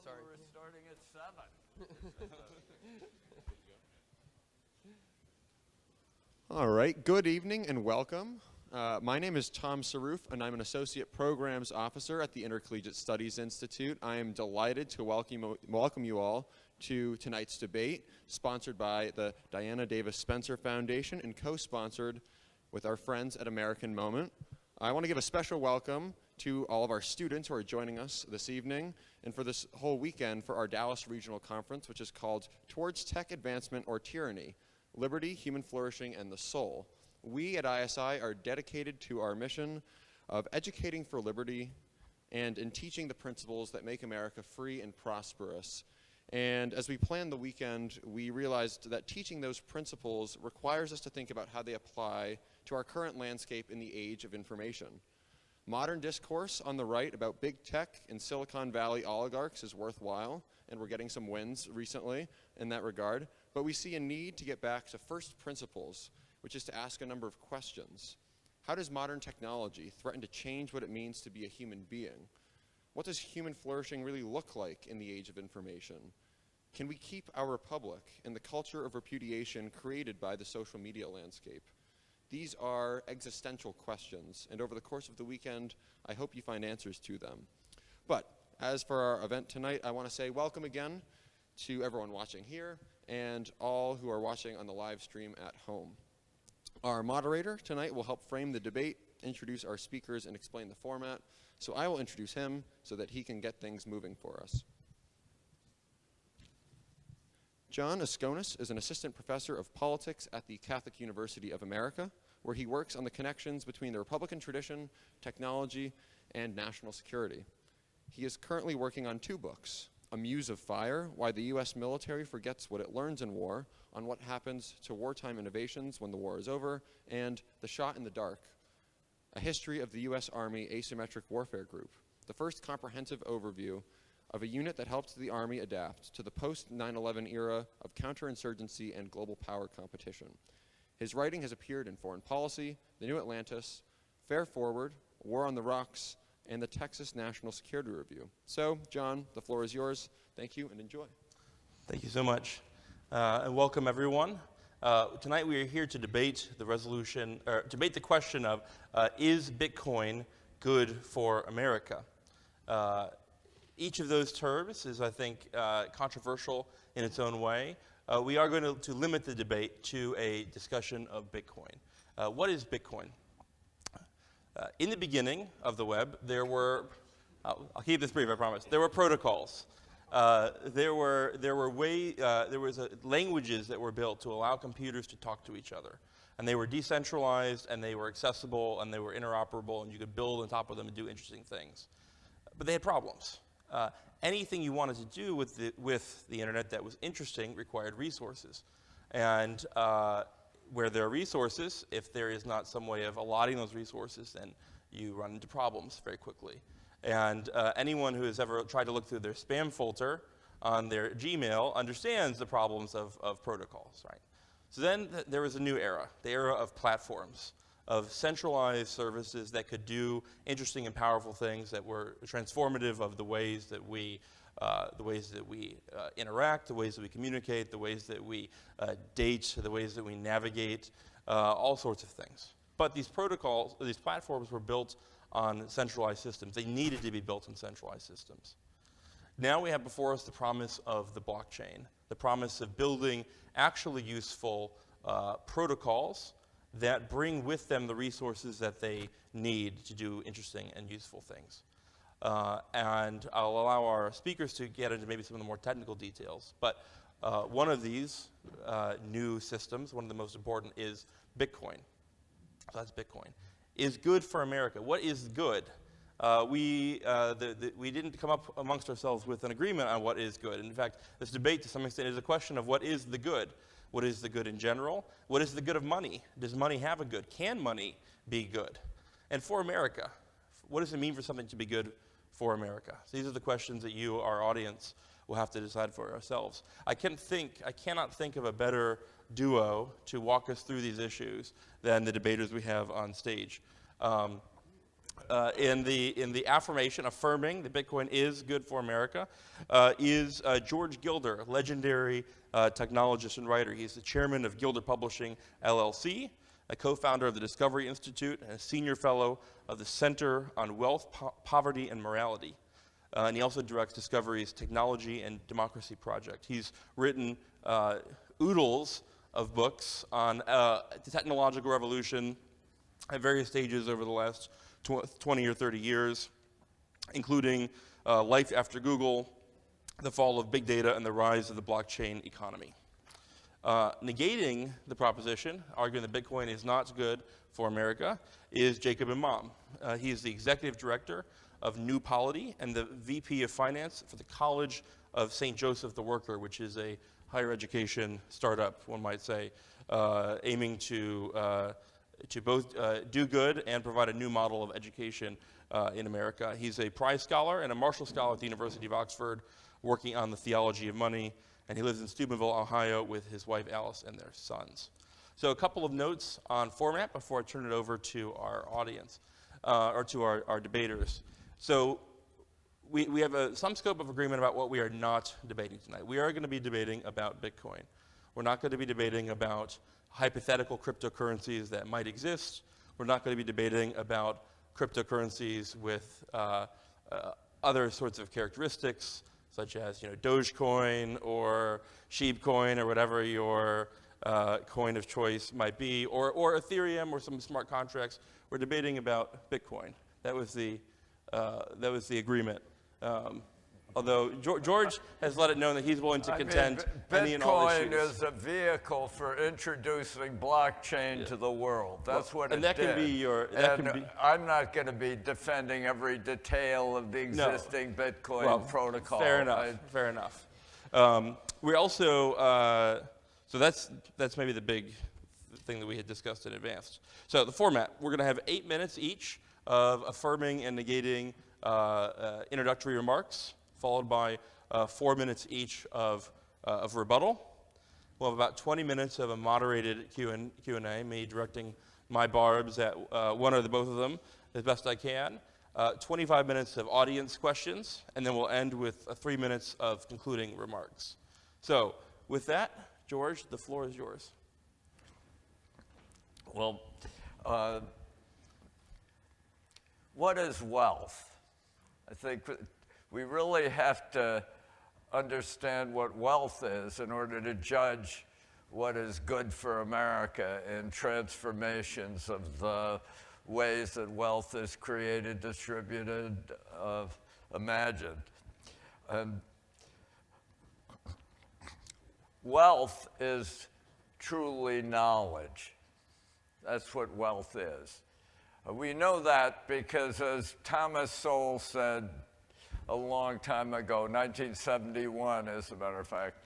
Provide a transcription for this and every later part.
Sorry. We're starting at 7. All right, good evening and welcome. My name is Tom Saroof, and I'm an Associate Programs Officer at the Intercollegiate Studies Institute. I am delighted to welcome you all to tonight's debate, sponsored by the Diana Davis Spencer Foundation and co-sponsored with our friends at American Moment. I want to give a special welcome to all of our students who are joining us this evening and for this whole weekend for our Dallas Regional Conference, which is called Towards Tech Advancement or Tyranny: Liberty, Human Flourishing, and the Soul. We at ISI are dedicated to our mission of educating for liberty and in teaching the principles that make America free and prosperous. And as we planned the weekend, we realized that teaching those principles requires us to think about how they apply to our current landscape in the age of information. Modern discourse on the right about big tech and Silicon Valley oligarchs is worthwhile, and we're getting some wins recently in that regard. But we see a need to get back to first principles, which is to ask a number of questions. How does modern technology threaten to change what it means to be a human being? What does human flourishing really look like in the age of information? Can we keep our republic and the culture of repudiation created by the social media landscape? These are existential questions, and over the course of the weekend, I hope you find answers to them. But as for our event tonight, I want to say welcome again to everyone watching here and all who are watching on the live stream at home. Our moderator tonight will help frame the debate, introduce our speakers, and explain the format. So I will introduce him so that he can get things moving for us. John Asconis is an assistant professor of politics at the Catholic University of America, where he works on the connections between the Republican tradition, technology, and national security. He is currently working on 2 books: A Muse of Fire, Why the U.S. Military Forgets What It Learns in War, on what happens to wartime innovations when the war is over, and The Shot in the Dark, A History of the U.S. Army Asymmetric Warfare Group, the first comprehensive overview of a unit that helped the Army adapt to the post-9/11 era of counterinsurgency and global power competition. His writing has appeared in Foreign Policy, The New Atlantis, Fair Forward, War on the Rocks, and the Texas National Security Review. So, John, the floor is yours. Thank you and enjoy. Thank you so much. And welcome, everyone. Tonight we are here to debate the question of, is Bitcoin good for America? Each of those terms is, I think, controversial in its own way. We are going to limit the debate to a discussion of Bitcoin. What is Bitcoin? In the beginning of the web, there were, I'll keep this brief, I promise. There were protocols. There was languages that were built to allow computers to talk to each other. And they were decentralized, and they were accessible, and they were interoperable, and you could build on top of them and do interesting things. But they had problems. Anything you wanted to do with the internet that was interesting required resources. And where there are resources, if there is not some way of allotting those resources, then you run into problems very quickly. And anyone who has ever tried to look through their spam filter on their Gmail understands the problems of protocols, right? So then there was a new era, the era of platforms, of centralized services that could do interesting and powerful things that were transformative of the ways that we interact, the ways that we communicate, the ways that we date, the ways that we navigate, all sorts of things. But these protocols, these platforms were built on centralized systems. They needed to be built on centralized systems. Now we have before us the promise of the blockchain, the promise of building actually useful protocols that bring with them the resources that they need to do interesting and useful things. And I'll allow our speakers to get into maybe some of the more technical details. But one of these new systems, one of the most important, is Bitcoin. So that's Bitcoin. Is good for America. What is good? We didn't come up amongst ourselves with an agreement on what is good. In fact, this debate to some extent is a question of what is the good. What is the good in general? What is the good of money? Does money have a good? Can money be good? And for America, What does it mean for something to be good for America? So these are the questions that you, our audience, will have to decide for ourselves. I cannot think of a better duo to walk us through these issues than the debaters we have on stage. In the affirmation, affirming that Bitcoin is good for America, is George Gilder, legendary technologist and writer. He's the chairman of Gilder Publishing, LLC, a co-founder of the Discovery Institute, and a senior fellow of the Center on Wealth, Poverty, and Morality. And he also directs Discovery's Technology and Democracy Project. He's written oodles of books on the technological revolution at various stages over the last 20 or 30 years, including Life After Google, the fall of big data, and the rise of the blockchain economy. Negating the proposition, arguing that Bitcoin is not good for America, is Jacob Imam. He is the executive director of New Polity and the VP of Finance for the College of St. Joseph the Worker, which is a higher education startup, one might say, aiming to both do good and provide a new model of education in America. He's a Prize Scholar and a Marshall Scholar at the University of Oxford, working on the theology of money, and he lives in Steubenville, Ohio, with his wife Alice and their sons. So a couple of notes on format before I turn it over to our audience, or to our debaters. So we have some scope of agreement about what we are not debating tonight. We are going to be debating about Bitcoin. We're not going to be debating about hypothetical cryptocurrencies that might exist. We're not going to be debating about cryptocurrencies with other sorts of characteristics, such as Dogecoin or Sheepcoin or whatever your coin of choice might be, or Ethereum or some smart contracts. We're debating about Bitcoin. That was the agreement. Although George has let it known that he's willing to contend any and all issues. Bitcoin is a vehicle for introducing blockchain to the world. That's what it did. I'm not going to be defending every detail of the existing Bitcoin protocol. Fair enough. We also, so that's maybe the big thing that we had discussed in advance. So the format, we're going to have 8 minutes each of affirming and negating introductory remarks, followed by 4 minutes each of rebuttal. We'll have about 20 minutes of a moderated Q&A, me directing my barbs at one or both of them as best I can. 25 minutes of audience questions, and then we'll end with 3 minutes of concluding remarks. So with that, George, the floor is yours. Well, what is wealth? I think we really have to understand what wealth is in order to judge what is good for America in transformations of the ways that wealth is created, distributed, imagined. Wealth is truly knowledge. That's what wealth is. We know that because, as Thomas Sowell said a long time ago, 1971 as a matter of fact,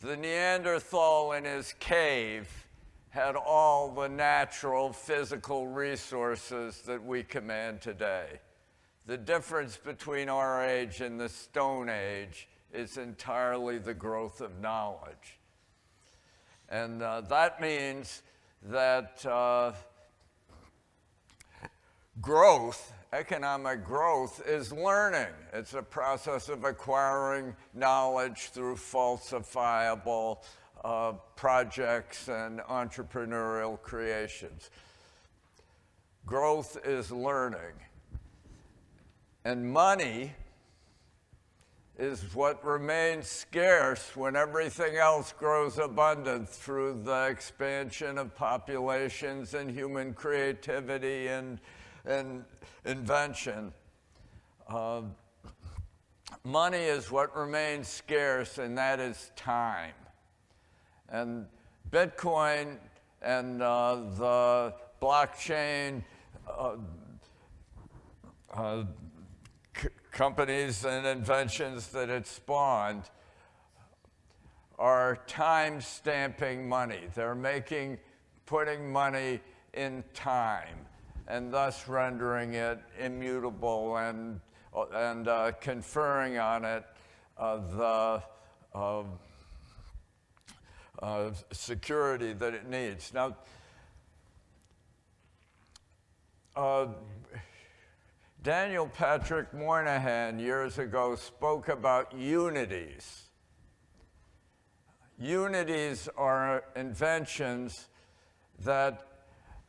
the Neanderthal in his cave had all the natural physical resources that we command today. The difference between our age and the Stone Age is entirely the growth of knowledge. And that means that growth, economic growth, is learning. It's a process of acquiring knowledge through falsifiable projects and entrepreneurial creations. Growth is learning. And money is what remains scarce when everything else grows abundant through the expansion of populations and human creativity and invention. Money is what remains scarce, and that is time. And Bitcoin and the blockchain companies and inventions that it spawned are time-stamping money. They're putting money in time. and thus rendering it immutable and conferring on it the security that it needs. Now, Daniel Patrick Moynihan years ago spoke about unities. Unities are inventions that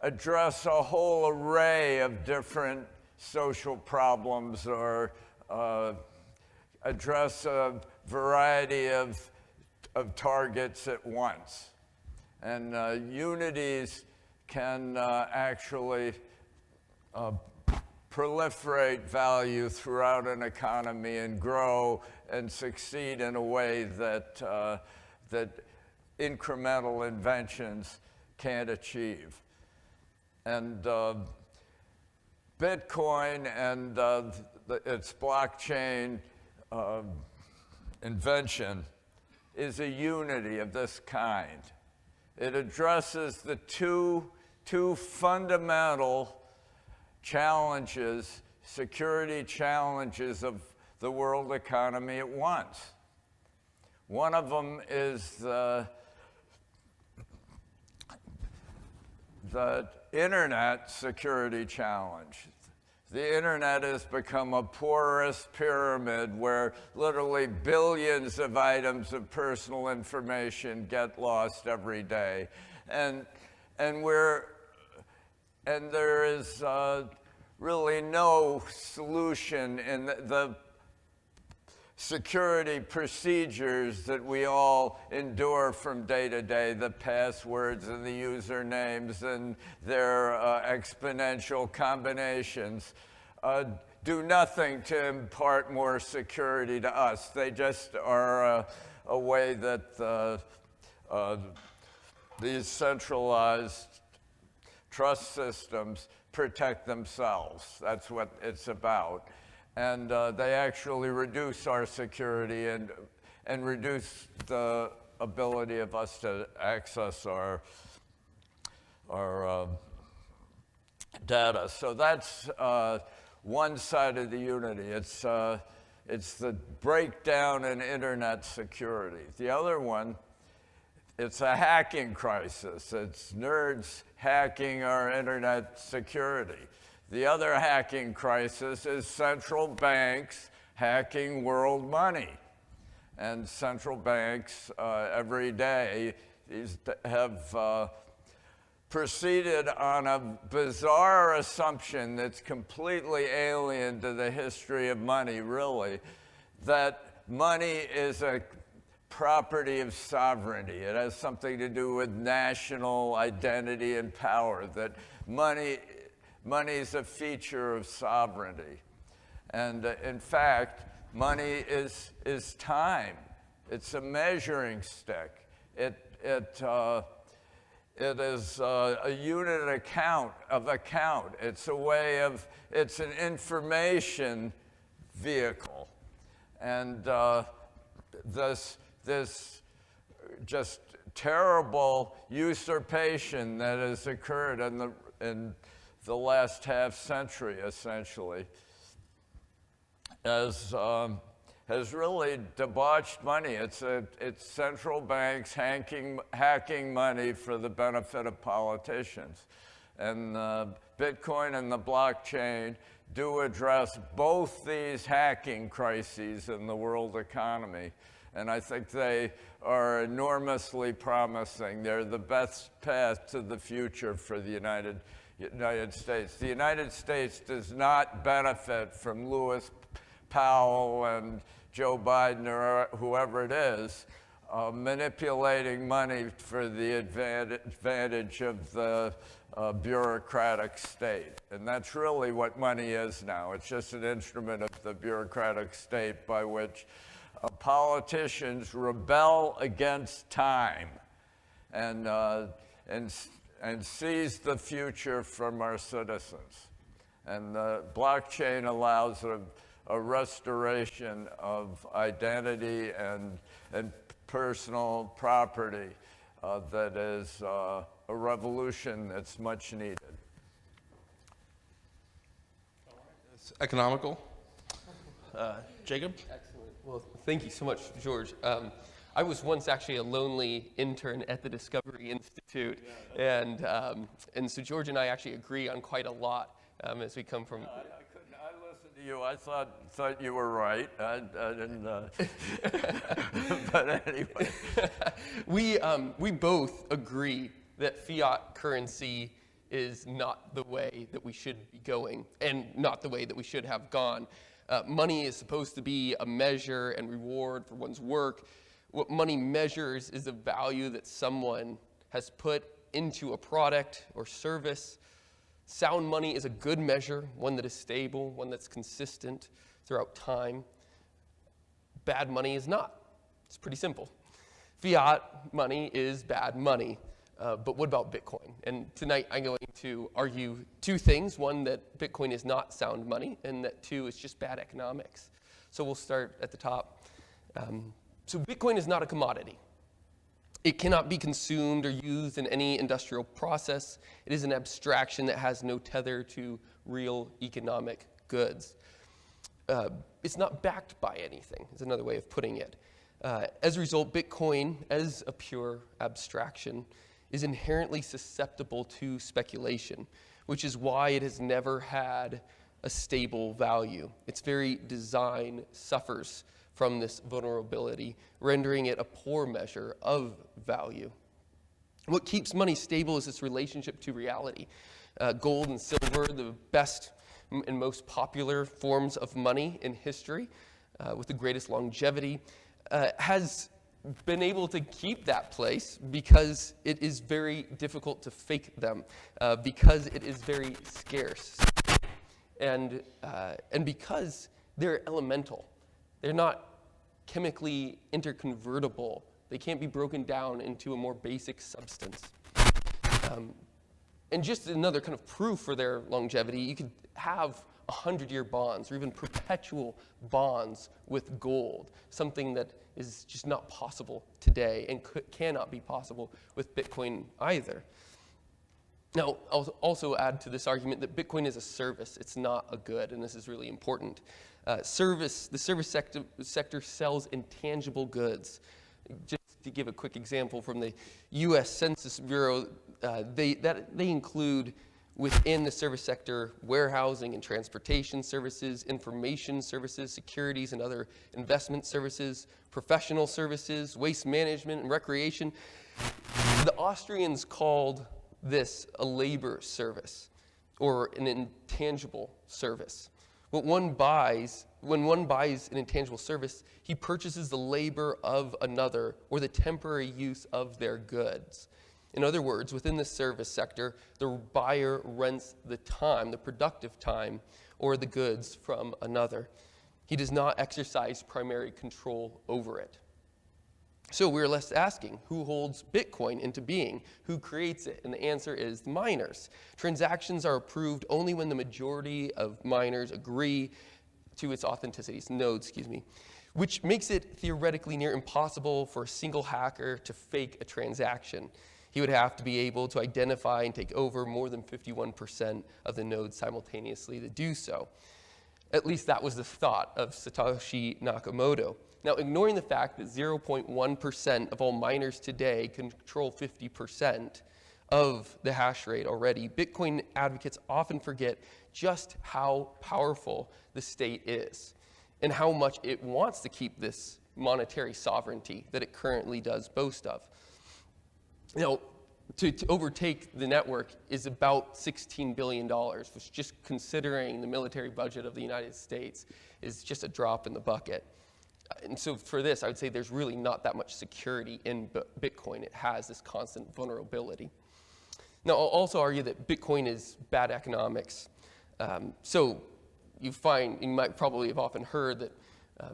address a whole array of different social problems or address a variety of targets at once. And unities can actually proliferate value throughout an economy and grow and succeed in a way that, that incremental inventions can't achieve. And Bitcoin and its blockchain invention is a unity of this kind. It addresses the two fundamental challenges, security challenges of the world economy at once. One of them is the internet security challenge. The internet has become a porous pyramid where literally billions of items of personal information get lost every day. And there is really no solution in the security procedures that we all endure from day to day, the passwords and the usernames and their exponential combinations, do nothing to impart more security to us. They just are a way that these centralized trust systems protect themselves. That's what it's about. And they actually reduce our security and reduce the ability of us to access our data. So that's one side of the unity. It's the breakdown in internet security. The other one, it's a hacking crisis. It's nerds hacking our internet security. The other hacking crisis is central banks hacking world money. And central banks every day have proceeded on a bizarre assumption that's completely alien to the history of money, really, that money is a property of sovereignty. It has something to do with national identity and power, that money is a feature of sovereignty. And in fact, money is time. It's a measuring stick. It is a unit of account. It's a way of, it's an information vehicle. And this just terrible usurpation that has occurred in the last half century, essentially, has really debauched money. It's central banks hacking money for the benefit of politicians. And Bitcoin and the blockchain do address both these hacking crises in the world economy. And I think they are enormously promising. They're the best path to the future for the United States. The United States does not benefit from Lewis Powell and Joe Biden or whoever it is manipulating money for the advantage of the bureaucratic state. And that's really what money is now. It's just an instrument of the bureaucratic state by which politicians rebel against time and seize the future from our citizens. And the blockchain allows a restoration of identity and personal property that is a revolution that's much needed. It's economical. Jacob? Excellent. Well, thank you so much, George. I was once actually a lonely intern at the Discovery Institute, and so George and I actually agree on quite a lot as we come from. I listened to you. I thought you were right. I didn't. But anyway, we both agree that fiat currency is not the way that we should be going, and not the way that we should have gone. Money is supposed to be a measure and reward for one's work. What money measures is the value that someone has put into a product or service. Sound money is a good measure, one that is stable, one that's consistent throughout time. Bad money is not. It's pretty simple. Fiat money is bad money. But what about Bitcoin? And tonight I'm going to argue two things. One, that Bitcoin is not sound money, and that two, it's just bad economics. So we'll start at the top. So Bitcoin is not a commodity. It cannot be consumed or used in any industrial process. It is an abstraction that has no tether to real economic goods. It's not backed by anything, is another way of putting it. As a result, Bitcoin, as a pure abstraction, is inherently susceptible to speculation, which is why it has never had a stable value. Its very design suffers from this vulnerability, rendering it a poor measure of value. What keeps money stable is its relationship to reality. Gold and silver, the best and most popular forms of money in history, with the greatest longevity, has been able to keep that place because it is very difficult to fake them, because it is very scarce, and because they're elemental. They're not chemically interconvertible. They can't be broken down into a more basic substance. And just another kind of proof for their longevity, you could have 100-year bonds or even perpetual bonds with gold, something that is just not possible today and cannot be possible with Bitcoin either. Now, I'll also add to this argument that Bitcoin is a service. It's not a good, and this is really important. The service sector sells intangible goods. Just to give a quick example from the U.S. Census Bureau, they include within the service sector warehousing and transportation services, information services, securities and other investment services, professional services, waste management and recreation. The Austrians called this a labor service or an intangible service. When one buys an intangible service, he purchases the labor of another or the temporary use of their goods. In other words, within the service sector, the buyer rents the time, the productive time, or the goods from another. He does not exercise primary control over it. So we're left asking, who holds Bitcoin into being? Who creates it? And the answer is miners. Transactions are approved only when the majority of miners agree to its authenticity, which makes it theoretically near impossible for a single hacker to fake a transaction. He would have to be able to identify and take over more than 51% of the nodes simultaneously to do so. At least that was the thought of Satoshi Nakamoto. Now, ignoring the fact that 0.1% of all miners today control 50% of the hash rate already, Bitcoin advocates often forget just how powerful the state is and how much it wants to keep this monetary sovereignty that it currently does boast of. Now, to overtake the network is about $16 billion, which, just considering the military budget of the United States, is just a drop in the bucket. And so for this, I would say there's really not that much security in Bitcoin. It has this constant vulnerability. Now, I'll also argue that Bitcoin is bad economics. So you might probably have often heard that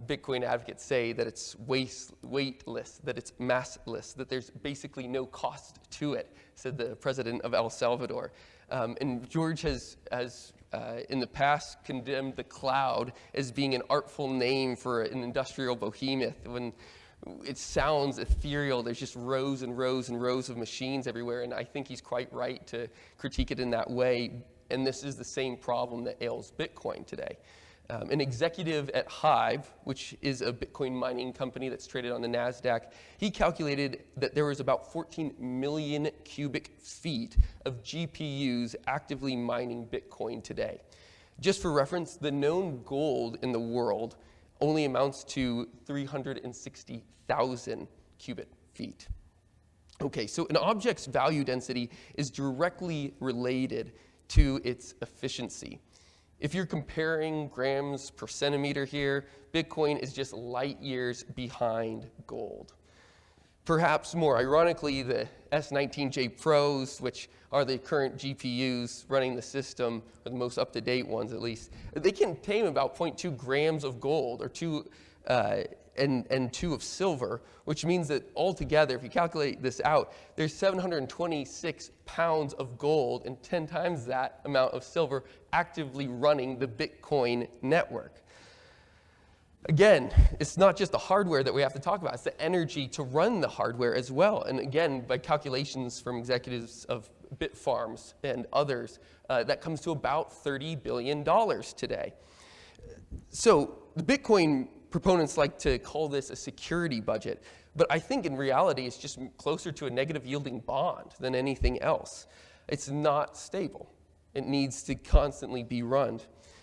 Bitcoin advocates say that it's weightless, that it's massless, that there's basically no cost to it, said the president of El Salvador. And George has in the past condemned the cloud as being an artful name for an industrial behemoth. When it sounds ethereal, there's just rows and rows and rows of machines everywhere, and I think he's quite right to critique it in that way. and this is the same problem that ails Bitcoin today. An executive at Hive, which is a Bitcoin mining company that's traded on the NASDAQ, he calculated that there was about 14 million cubic feet of GPUs actively mining Bitcoin today. Just for reference, the known gold in the world only amounts to 360,000 cubic feet. Okay, so an object's value density is directly related to its efficiency. If you're comparing grams per centimeter here, Bitcoin is just light years behind gold. Perhaps more ironically, the S19j Pros, which are the current GPUs running the system, or the most up-to-date ones at least, they can contain about 0.2 grams of gold, or 2 of silver, which means that altogether, if you calculate this out, there's 726 pounds of gold and 10 times that amount of silver actively running the Bitcoin network. Again, it's not just the hardware that we have to talk about, it's the energy to run the hardware as well. And again, by calculations from executives of Bitfarms and others, that comes to about $30 billion today. So the Bitcoin proponents like to call this a security budget, but I think in reality it's just closer to a negative yielding bond than anything else. It's not stable. It needs to constantly be run.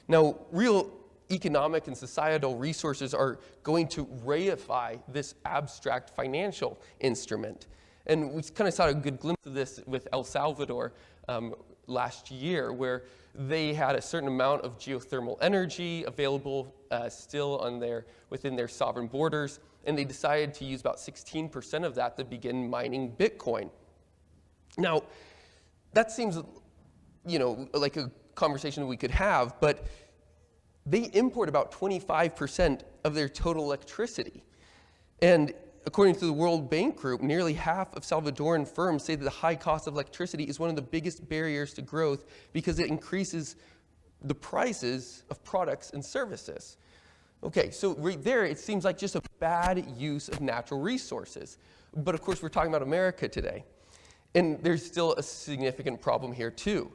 Now, real economic and societal resources are going to reify this abstract financial instrument. And we kind of saw a good glimpse of this with El Salvador last year, where they had a certain amount of geothermal energy available still within their sovereign borders, and they decided to use about 16% of that to begin mining Bitcoin. Now, that seems, like a conversation that we could have, but they import about 25% of their total electricity. And according to the World Bank Group, nearly half of Salvadoran firms say that the high cost of electricity is one of the biggest barriers to growth because it increases the prices of products and services. Okay, so right there, it seems like just a bad use of natural resources. But of course, we're talking about America today. And there's still a significant problem here too.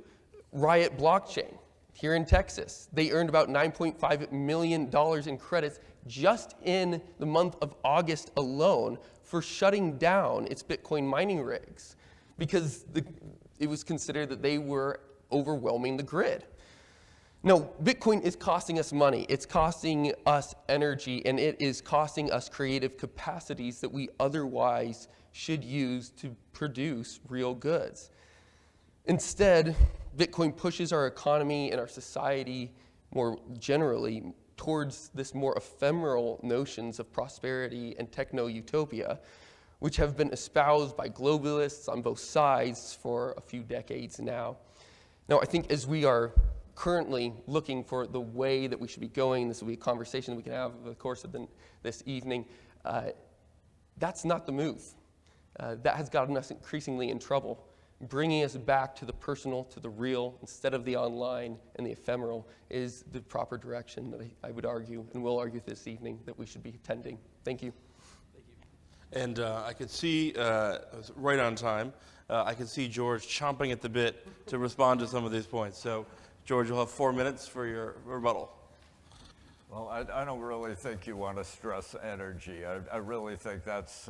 Riot Blockchain, here in Texas, they earned about $9.5 million in credits just in the month of August alone for shutting down its Bitcoin mining rigs because it was considered that they were overwhelming the grid. No, Bitcoin is costing us money, it's costing us energy, and it is costing us creative capacities that we otherwise should use to produce real goods. Instead, Bitcoin pushes our economy and our society more generally towards this more ephemeral notions of prosperity and techno-utopia, which have been espoused by globalists on both sides for a few decades now. Now, I think as we are currently looking for the way that we should be going, this will be a conversation that we can have over the course of this evening, that's not the move. That has gotten us increasingly in trouble. Bringing us back to the personal, to the real, instead of the online and the ephemeral, is the proper direction that I would argue, and will argue this evening, that we should be tending. Thank you. And I could see, right on time, I could see George chomping at the bit to respond to some of these points. So, George, you'll have 4 minutes for your rebuttal. Well, I don't really think you want to stress energy. I really think that's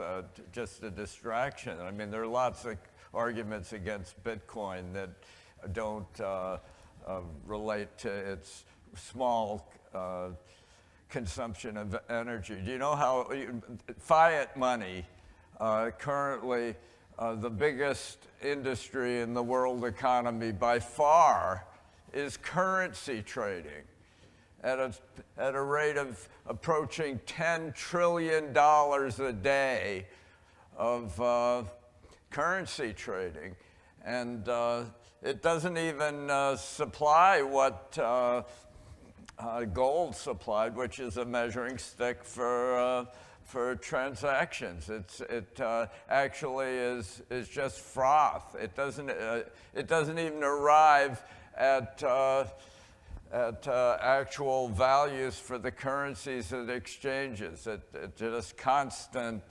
just a distraction. I mean, there are lots of arguments against Bitcoin that don't relate to its small consumption of energy. Do you know how fiat money, currently the biggest industry in the world economy by far, is currency trading at a rate of approaching $10 trillion a day of currency trading, and it doesn't even supply what gold supplied, which is a measuring stick for transactions. It actually is just froth. It doesn't even arrive at actual values for the currencies it exchanges. It just constant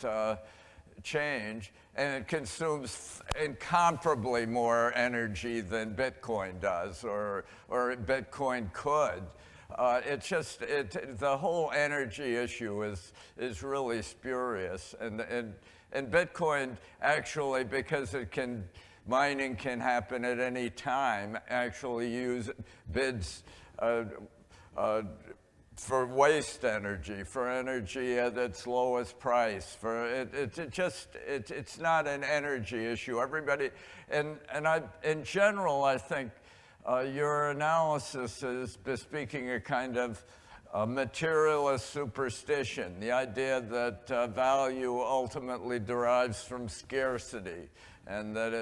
change. and it consumes incomparably more energy than Bitcoin does, or Bitcoin could. The whole energy issue is really spurious, and Bitcoin actually, because mining can happen at any time, actually bids for waste energy, for energy at its lowest price. It's not an energy issue. Everybody, in general, I think your analysis is bespeaking a kind of materialist superstition, the idea that value ultimately derives from scarcity, and that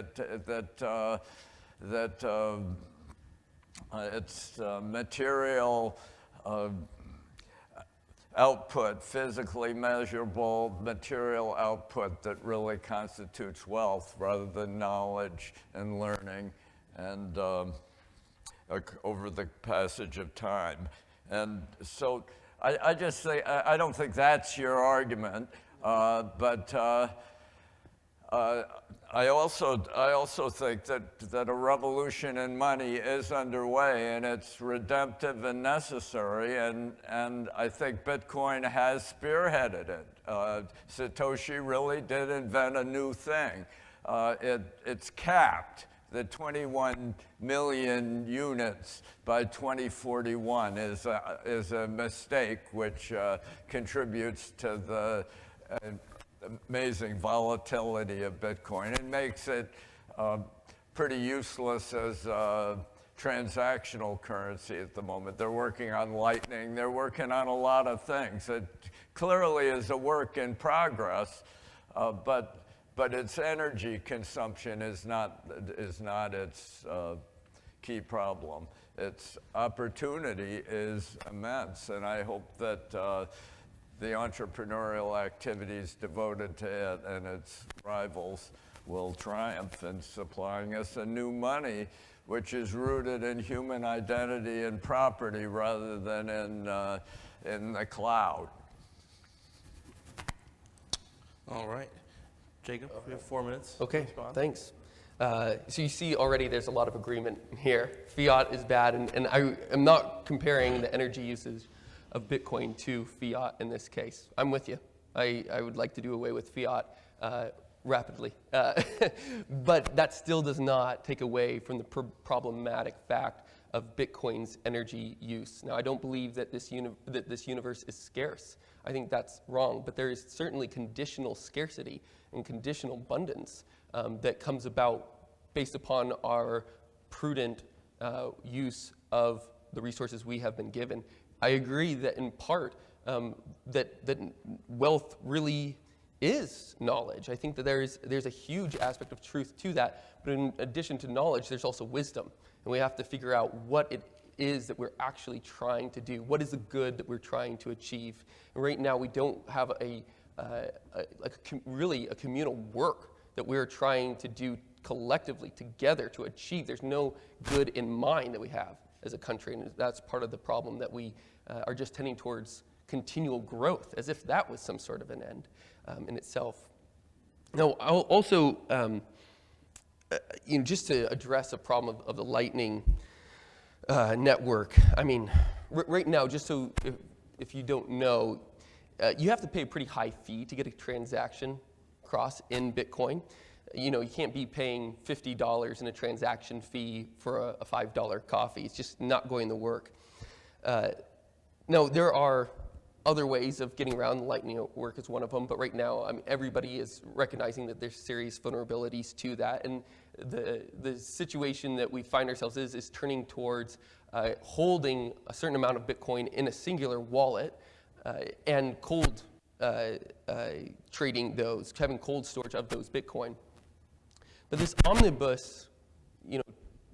it's material output, physically measurable material output, that really constitutes wealth, rather than knowledge and learning and over the passage of time. And so I just say, I don't think that's your argument, but I also think that a revolution in money is underway, and it's redemptive and necessary, and I think Bitcoin has spearheaded it. Satoshi really did invent a new thing. It's capped. The 21 million units by 2041 is a mistake, which contributes to the amazing volatility of Bitcoin. It makes it pretty useless as a transactional currency at the moment. They're working on Lightning. They're working on a lot of things. It clearly is a work in progress, but its energy consumption is not its key problem. Its opportunity is immense, and I hope that the entrepreneurial activities devoted to it and its rivals will triumph in supplying us a new money, which is rooted in human identity and property rather than in the cloud. All right. Jacob, we have 4 minutes. Okay, thanks. So you see already there's a lot of agreement here. Fiat is bad, and I am not comparing the energy usage of Bitcoin to fiat in this case. I'm with you. I would like to do away with fiat rapidly. But that still does not take away from the problematic fact of Bitcoin's energy use. Now, I don't believe that this universe is scarce. I think that's wrong, but there is certainly conditional scarcity and conditional abundance that comes about based upon our prudent use of the resources we have been given. I agree that in part that wealth really is knowledge. I think that there's a huge aspect of truth to that, but in addition to knowledge, there's also wisdom, and we have to figure out what it is that we're actually trying to do. What is the good that we're trying to achieve? And right now, we don't have really a communal work that we're trying to do collectively together to achieve. There's no good in mind that we have as a country, and that's part of the problem, that we are just tending towards continual growth, as if that was some sort of an end in itself. Now, I'll also, just to address a problem of the Lightning network. I mean, right now, just so if you don't know, you have to pay a pretty high fee to get a transaction across in Bitcoin. You can't be paying $50 in a transaction fee for a $5 coffee. It's just not going to work. Now, there are other ways of getting around. The Lightning Network is one of them, but right now, everybody is recognizing that there's serious vulnerabilities to that, and the situation that we find ourselves is turning towards holding a certain amount of Bitcoin in a singular wallet and cold trading those, having cold storage of those Bitcoin. But this omnibus,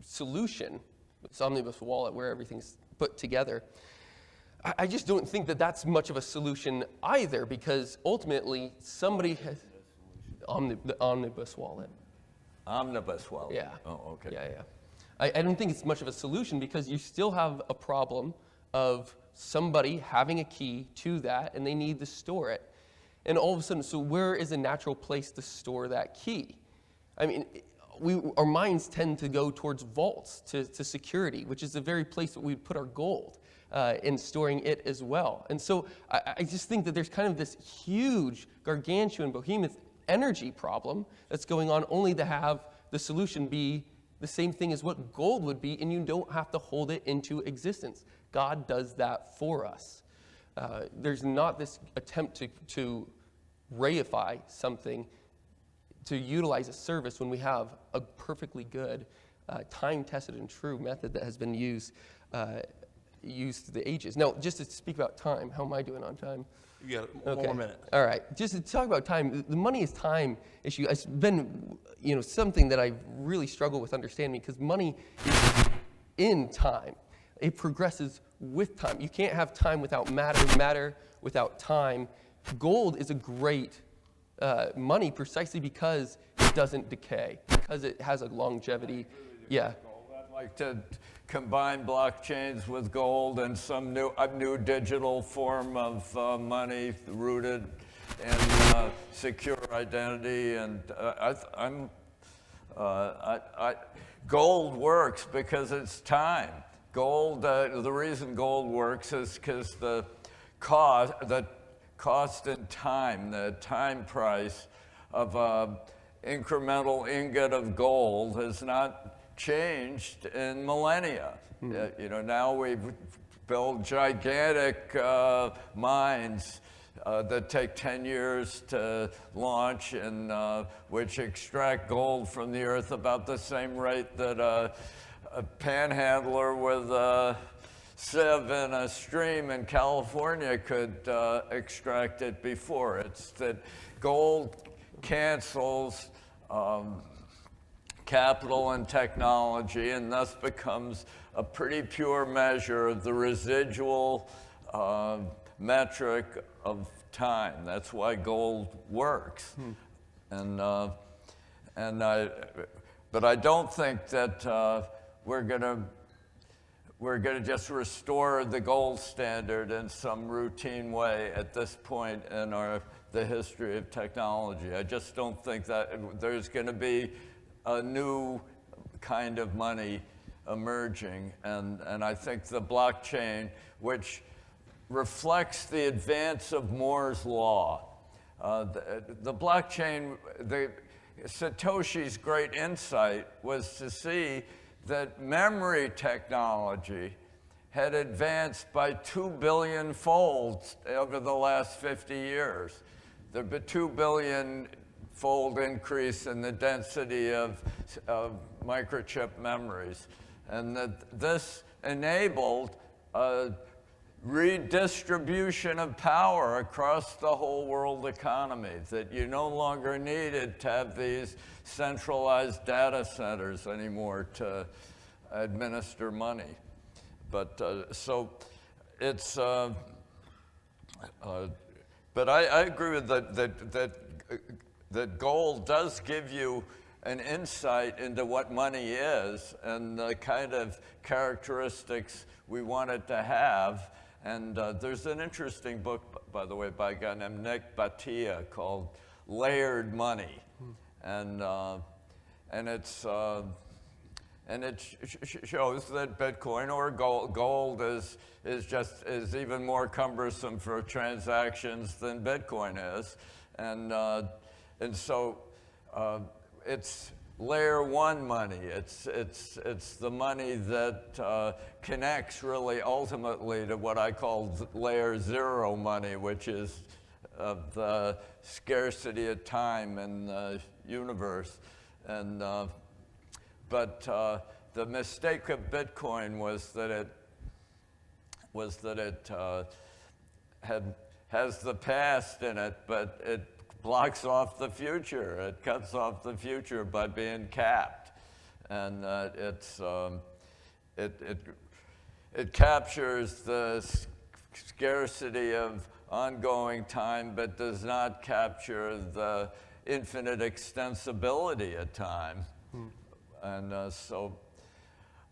solution, this omnibus wallet where everything's put together, I just don't think that that's much of a solution either, because ultimately somebody has the omnibus wallet. Omnibus wallet? Yeah. Oh, okay. Yeah. I don't think it's much of a solution, because you still have a problem of somebody having a key to that and they need to store it. And all of a sudden, so where is a natural place to store that key? I mean, our minds tend to go towards vaults, to security, which is the very place that we put our gold in storing it as well. And so I just think that there's kind of this huge, gargantuan, behemoth energy problem that's going on, only to have the solution be the same thing as what gold would be, and you don't have to hold it into existence. God does that for us. There's not this attempt to reify something, to utilize a service when we have a perfectly good, time-tested and true method that has been used through the ages. Now, just to speak about time, how am I doing on time? You got one more minute. All right. Just to talk about time, the money is time issue. It's been, something that I really struggle with understanding, because money is in time. It progresses with time. You can't have time without matter without time. Gold is a great money precisely because it doesn't decay, because it has a longevity. Yeah. I'd like to combine blockchains with gold and some new digital form of money rooted in secure identity. And gold works because it's time. Gold, the reason gold works is because the cost in time, the time price of an incremental ingot of gold has not changed in millennia. Now we build gigantic mines that take 10 years to launch, and which extract gold from the earth about the same rate that a panhandler with a sieve in a stream in California could extract it before. It's that gold cancels capital and technology, and thus becomes a pretty pure measure of the residual metric of time. That's why gold works. But I don't think that we're gonna just restore the gold standard in some routine way at this point in the history of technology. I just don't think that there's gonna be a new kind of money emerging, and I think the blockchain, which reflects the advance of Moore's law, the blockchain, Satoshi's great insight was to see that memory technology had advanced by 2 billion folds over the last 50 years. There'd been 2 billion fold increase in the density of microchip memories. And that this enabled a redistribution of power across the whole world economy, that you no longer needed to have these centralized data centers anymore to administer money. But so it's, but I agree with that gold does give you an insight into what money is and the kind of characteristics we want it to have. And there's an interesting book, by the way, by a guy named Nick Bhatia called Layered Money. And it shows that Bitcoin or gold is even more cumbersome for transactions than Bitcoin is. And so it's layer one money. It's the money that connects really ultimately to what I call layer zero money, which is the scarcity of time in the universe. And but the mistake of Bitcoin was that it has the past in it, but it blocks off the future. It cuts off the future by being capped, and it captures the scarcity of ongoing time, but does not capture the infinite extensibility of time. And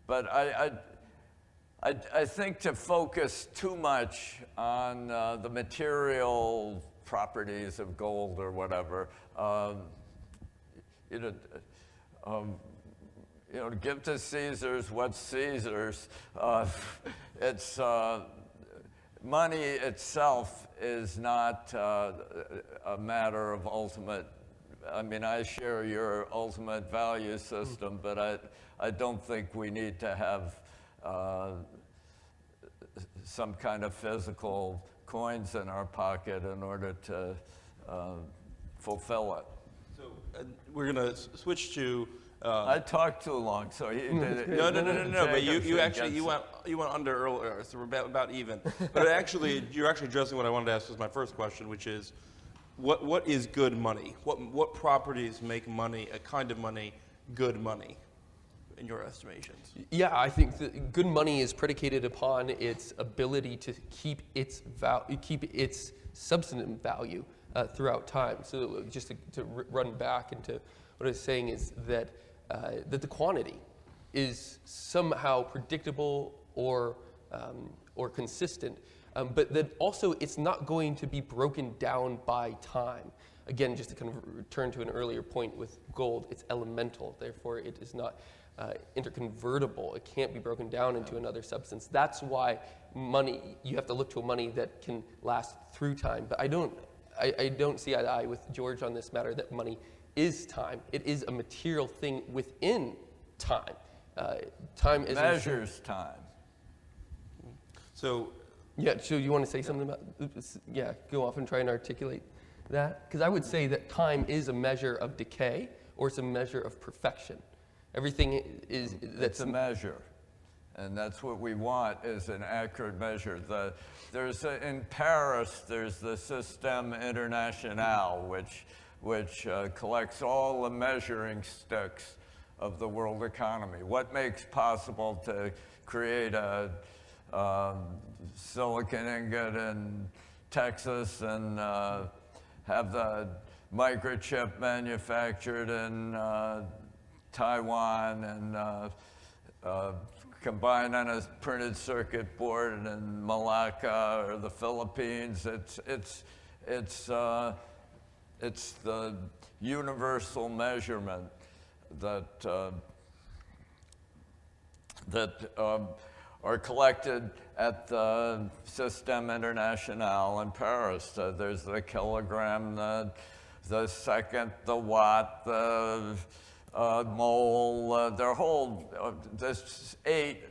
but I think to focus too much on the material properties of gold or whatever. You know, give to Caesar's what's Caesar's. It's money itself is not a matter of ultimate. I mean, I share your ultimate value system, but I don't think we need to have some kind of physical coins in our pocket in order to fulfill it. So we're going to switch to. I talked too long, so he did it. No. But you went under earlier, so we're about even. But actually, you're actually addressing what I wanted to ask as my first question, which is, what is good money? What properties make money, a kind of money, good money, in your estimations? Yeah, I think that good money is predicated upon its ability to keep its substantive value throughout time. So just to run back into what I was saying is that the quantity is somehow predictable or consistent, but that also it's not going to be broken down by time. Again, just to kind of return to an earlier point with gold, it's elemental, therefore it is not interconvertible. It can't be broken down into another substance. That's why money, you have to look to a money that can last through time. But I don't see eye to eye with George on this matter that money is time. It is a material thing within time. Time is measures time. So yeah. So you want to say something about? Yeah. Go off and try and articulate that, because I would say that time is a measure of decay or it's a measure of perfection. Everything is that's a measure, and that's what we want is an accurate measure. In Paris, there's the Système International, which collects all the measuring sticks of the world economy. What makes possible to create a silicon ingot in Texas and have the microchip manufactured in Taiwan and combined on a printed circuit board in Malacca or the Philippines. It's the universal measurement that are collected at the Système International in Paris. There's the kilogram, the second, the watt, the mole. There's 8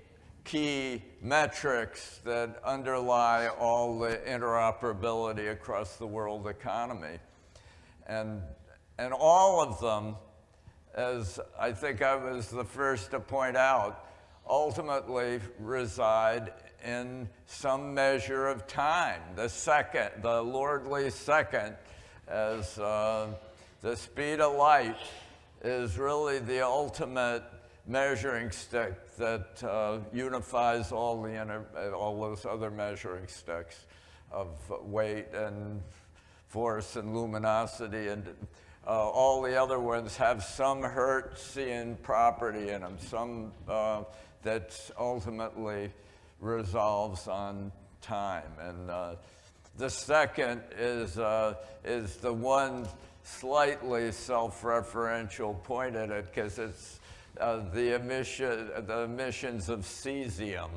key metrics that underlie all the interoperability across the world economy. And all of them, as I think I was the first to point out, ultimately reside in some measure of time. The second, the lordly second, as the speed of light is really the ultimate measuring stick that unifies all those other measuring sticks of weight and force and luminosity, and all the other ones have some Hertzian property in them, some that ultimately resolves on time. And the second is the one slightly self-referential point at it, because it's the emissions of cesium,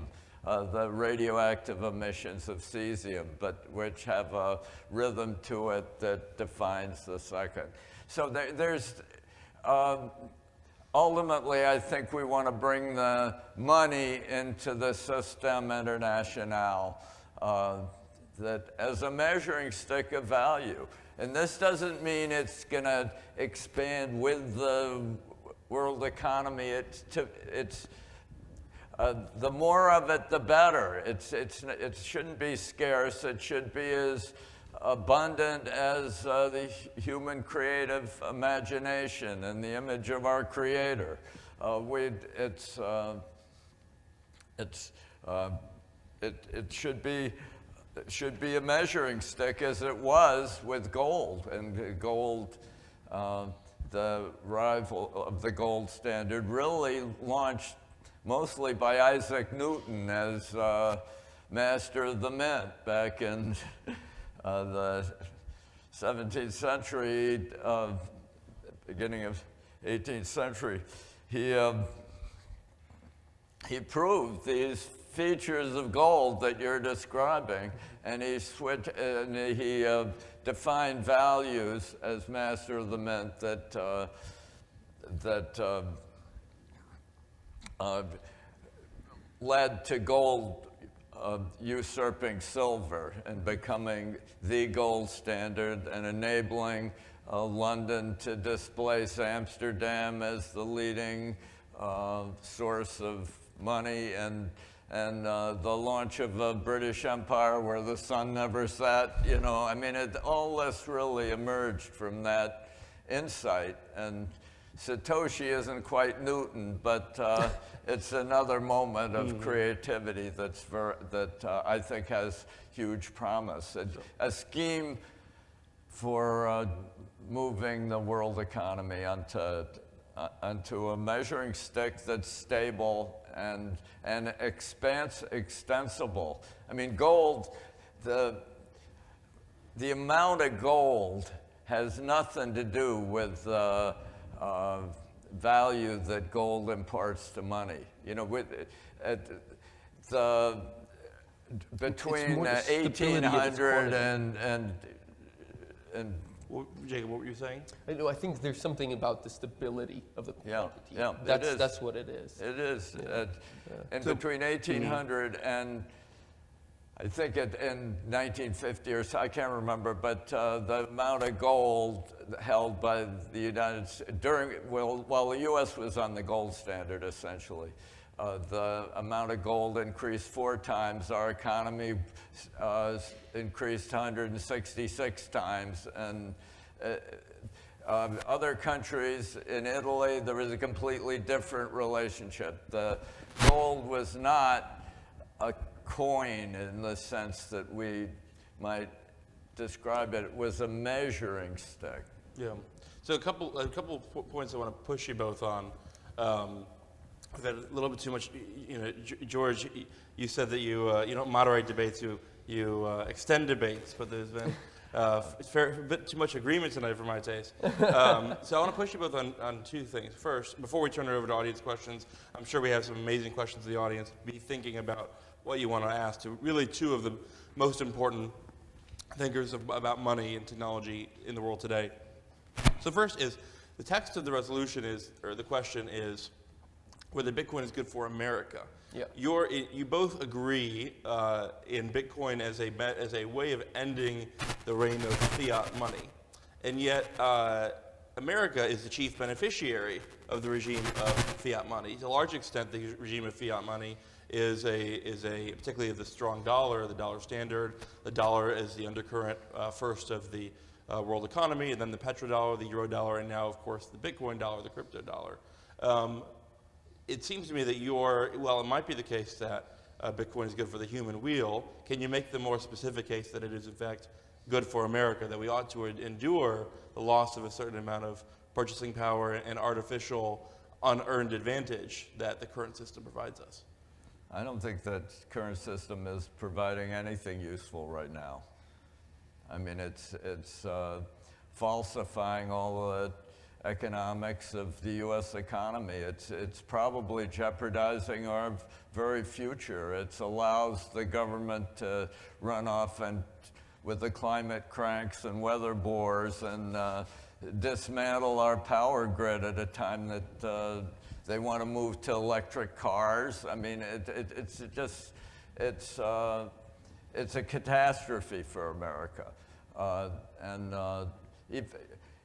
the radioactive emissions of cesium, but which have a rhythm to it that defines the second. So there's ultimately, I think we want to bring the money into the Système International that as a measuring stick of value. And this doesn't mean it's going to expand with the world economy. The more of it, the better. It shouldn't be scarce. It should be as abundant as the human creative imagination and the image of our Creator. It should be a measuring stick, as it was with gold. And gold, the rival of the gold standard, really launched mostly by Isaac Newton as master of the mint back in the 17th century, beginning of 18th century, he proved these features of gold that you're describing, and he defined values as master of the mint that led to gold usurping silver and becoming the gold standard and enabling London to displace Amsterdam as the leading source of money, and the launch of a British Empire where the sun never set. You know, I mean, all this really emerged from that insight. And Satoshi isn't quite Newton, but it's another moment of creativity that I think has huge promise. A scheme for moving the world economy onto a measuring stick that's stable and extensible. I mean, gold, the amount of gold has nothing to do with value that gold imparts to money. You know, between 1800 and Jacob, what were you saying? I think there's something about the stability of the quantity. Yeah, that's what it is. It is. Yeah. And between 1800 and I think in 1950 or so, I can't remember, but the amount of gold held by the United States while the U.S. was on the gold standard, essentially, the amount of gold increased 4 times. Our economy increased 166 times, and other countries, in Italy, there was a completely different relationship. The gold was not a coin in the sense that we might describe it. It was a measuring stick. Yeah. So a couple points I want to push you both on. I've had a little bit too much. You know, George, you said that you don't moderate debates, you extend debates, but there's been a bit too much agreement tonight for my taste. So I want to push you both on 2 things. First, before we turn it over to audience questions, I'm sure we have some amazing questions in the audience. Be thinking about what you want to ask to really 2 of the most important thinkers about money and technology in the world today. So first is, the text of the resolution is, or the question is, whether Bitcoin is good for America. Yeah. You both agree in Bitcoin as a way of ending the reign of fiat money, and yet America is the chief beneficiary of the regime of fiat money. To a large extent, the regime of fiat money is particularly the strong dollar, the dollar standard. The dollar is the undercurrent first of the world economy, and then the petrodollar, the euro dollar, and now, of course, the Bitcoin dollar, the crypto dollar. It seems to me that well, it might be the case that Bitcoin is good for the human wheel. Can you make the more specific case that it is, in fact, good for America, that we ought to endure the loss of a certain amount of purchasing power and artificial unearned advantage that the current system provides us? I don't think that current system is providing anything useful right now. I mean, it's falsifying all the economics of the U.S. economy. It's probably jeopardizing our very future. It allows the government to run off and with the climate cranks and weather bores and dismantle our power grid at a time that they want to move to electric cars. I mean, it's a catastrophe for America. If,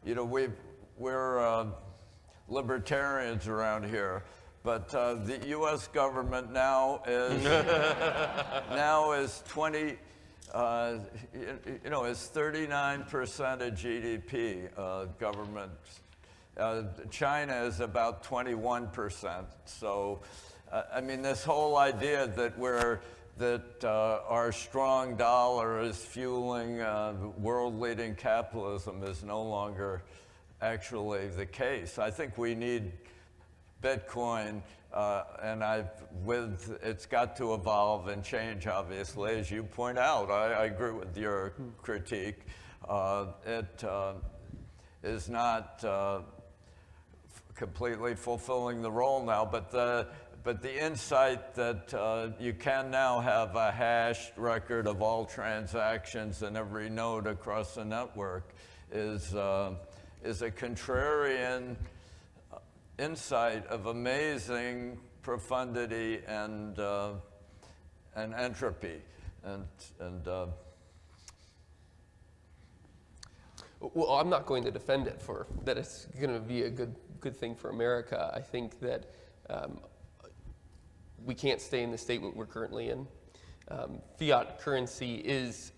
you know, we're libertarians around here, but the U.S. government now is is 39% of GDP. Government. China is about 21%. So, I mean, this whole idea that our strong dollar is fueling world-leading capitalism is no longer actually the case. I think we need Bitcoin, and it's got to evolve and change, obviously, as you point out. I agree with your critique. It is not completely fulfilling the role now, but the insight that you can now have a hashed record of all transactions in every node across the network is a contrarian insight of amazing profundity and entropy. Well, I'm not going to defend it for that it's going to be a good thing for America. I think that we can't stay in the state we're currently in. Fiat currency is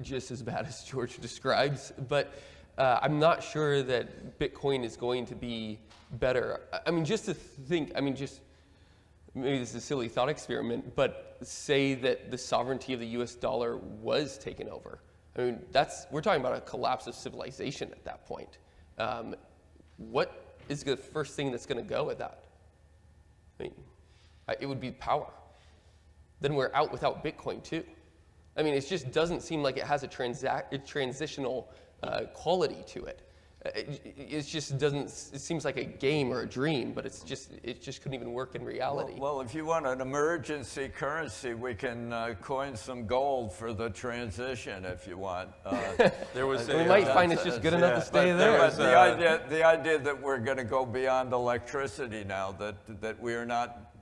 just as bad as George describes, but I'm not sure that Bitcoin is going to be better. I mean, just to think, just maybe this is a silly thought experiment, but say that the sovereignty of the US dollar was taken over. I mean, we're talking about a collapse of civilization at that point. What is the first thing that's going to go with that? I mean, it would be power. Then we're out without Bitcoin too. I mean, it just doesn't seem like it has a transitional quality to it. It just doesn't. It seems like a game or a dream, but it just couldn't even work in reality. Well, if you want an emergency currency, we can coin some gold for the transition if you want. There was we might find it's just good enough to stay there. But the idea that we're going to go beyond electricity now, that we are not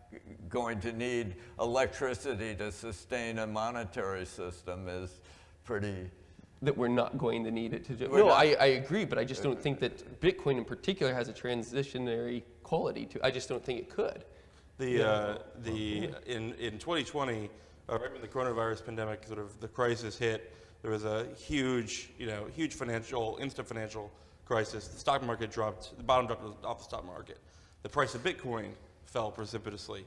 going to need electricity to sustain a monetary system is pretty... That we're not going to need it to do. No, I agree, but I just don't think that Bitcoin in particular has a transitionary quality to it. I just don't think it could. In 2020, right when the coronavirus pandemic, sort of the crisis hit, there was a huge instant financial crisis. The stock market dropped, the bottom dropped off the stock market. The price of Bitcoin fell precipitously.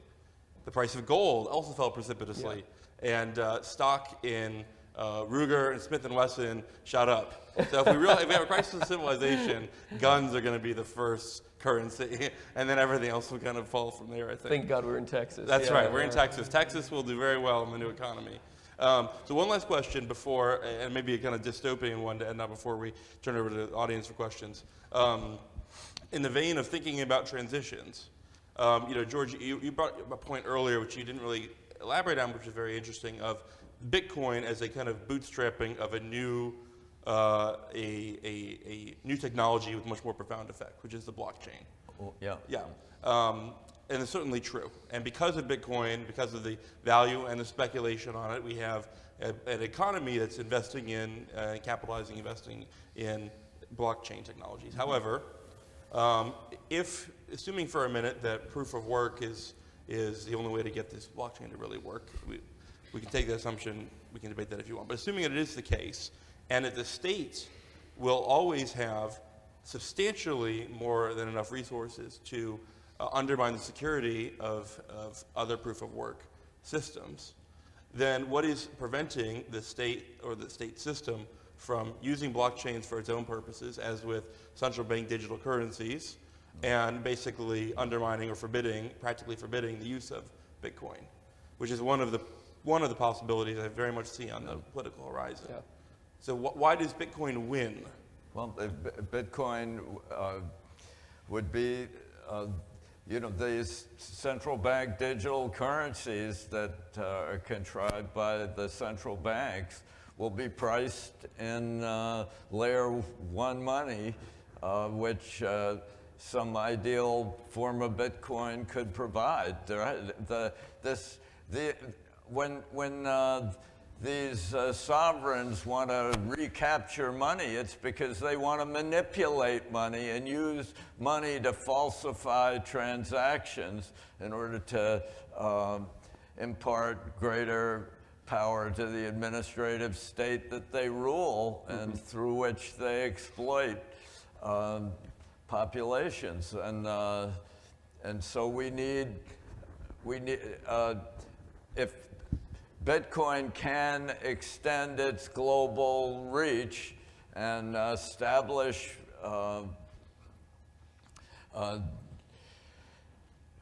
The price of gold also fell precipitously. Yeah. And stock in Ruger and Smith & Wesson shot up. So if we have a crisis of civilization, guns are going to be the first currency, and then everything else will kind of fall from there, I think. Thank God we're in Texas. That's right, we're in Texas. Texas will do very well in the new economy. So one last question before, and maybe a kind of dystopian one to end up before we turn it over to the audience for questions. In the vein of thinking about transitions, George, you brought a point earlier which you didn't really elaborate on, which is very interesting, of Bitcoin as a kind of bootstrapping of a new new technology with much more profound effect, which is the blockchain. Well, yeah. Yeah. And it's certainly true. And because of Bitcoin, because of the value and the speculation on it, we have an economy that's investing in, investing in blockchain technologies. However, assuming for a minute that proof of work is the only way to get this blockchain to really work, we can take that assumption, we can debate that if you want, but assuming that it is the case, and that the state will always have substantially more than enough resources to undermine the security of other proof of work systems, then what is preventing the state or the state system from using blockchains for its own purposes, as with central bank digital currencies, and basically undermining or practically forbidding the use of Bitcoin, which is one of the possibilities I very much see on the political horizon. Yeah. So why does Bitcoin win? Well, Bitcoin would be, these central bank digital currencies that are contrived by the central banks will be priced in layer one money, which some ideal form of Bitcoin could provide. When these sovereigns want to recapture money, it's because they want to manipulate money and use money to falsify transactions in order to impart greater power to the administrative state that they rule and through which they exploit populations. And so we need if Bitcoin can extend its global reach and establish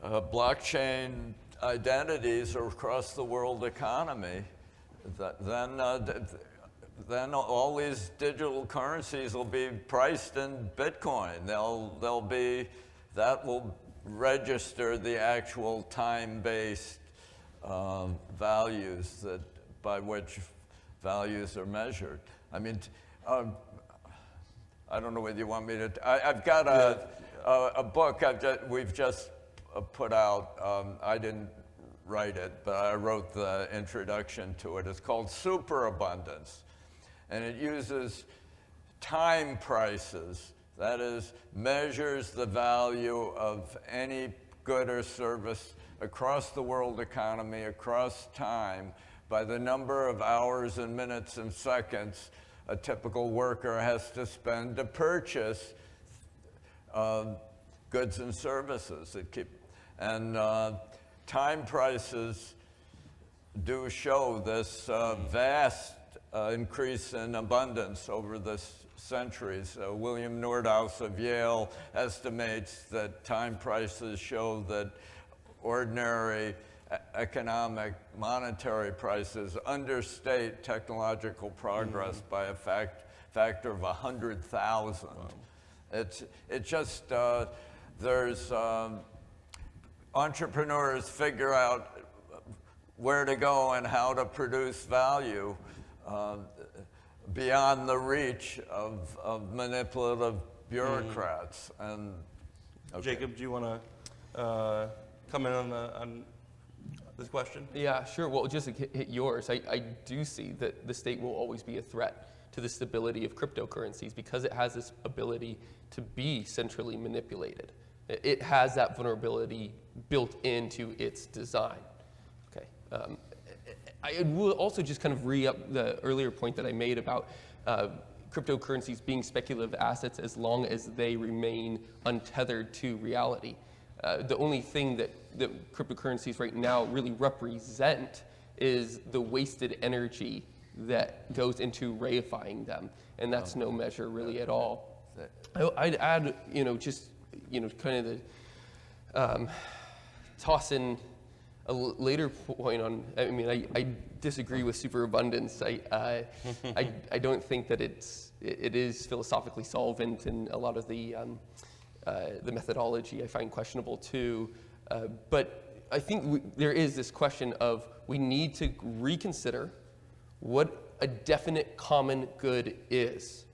blockchain identities across the world economy, then then all these digital currencies will be priced in Bitcoin. That will register the actual time-based values by which values are measured. I mean, I don't know whether you want me to. I've got a book we've just put out. I didn't write it, but I wrote the introduction to it. It's called Superabundance, and it uses time prices. That is, measures the value of any good or service across the world economy, across time, by the number of hours and minutes and seconds a typical worker has to spend to purchase goods and services. Time prices do show this vast increase in abundance over the centuries. William Nordhaus of Yale estimates that time prices show that ordinary economic monetary prices understate technological progress by a factor of 100,000. Wow. It's just, there's entrepreneurs figure out where to go and how to produce value beyond the reach of manipulative bureaucrats. And okay. Jacob, do you want to comment on this question? Yeah, sure. Well, just to hit yours, I do see that the state will always be a threat to the stability of cryptocurrencies because it has this ability to be centrally manipulated. It has that vulnerability built into its design. Okay. I will also just kind of re-up the earlier point that I made about cryptocurrencies being speculative assets as long as they remain untethered to reality. The only thing that cryptocurrencies right now really represent is the wasted energy that goes into reifying them, and that's no measure really at all. I'd add, kind of the toss in a later point on. I mean, I disagree with superabundance. I don't think that it is philosophically solvent, and a lot of the methodology I find questionable too. But I think there is this question of we need to reconsider what a definite common good is.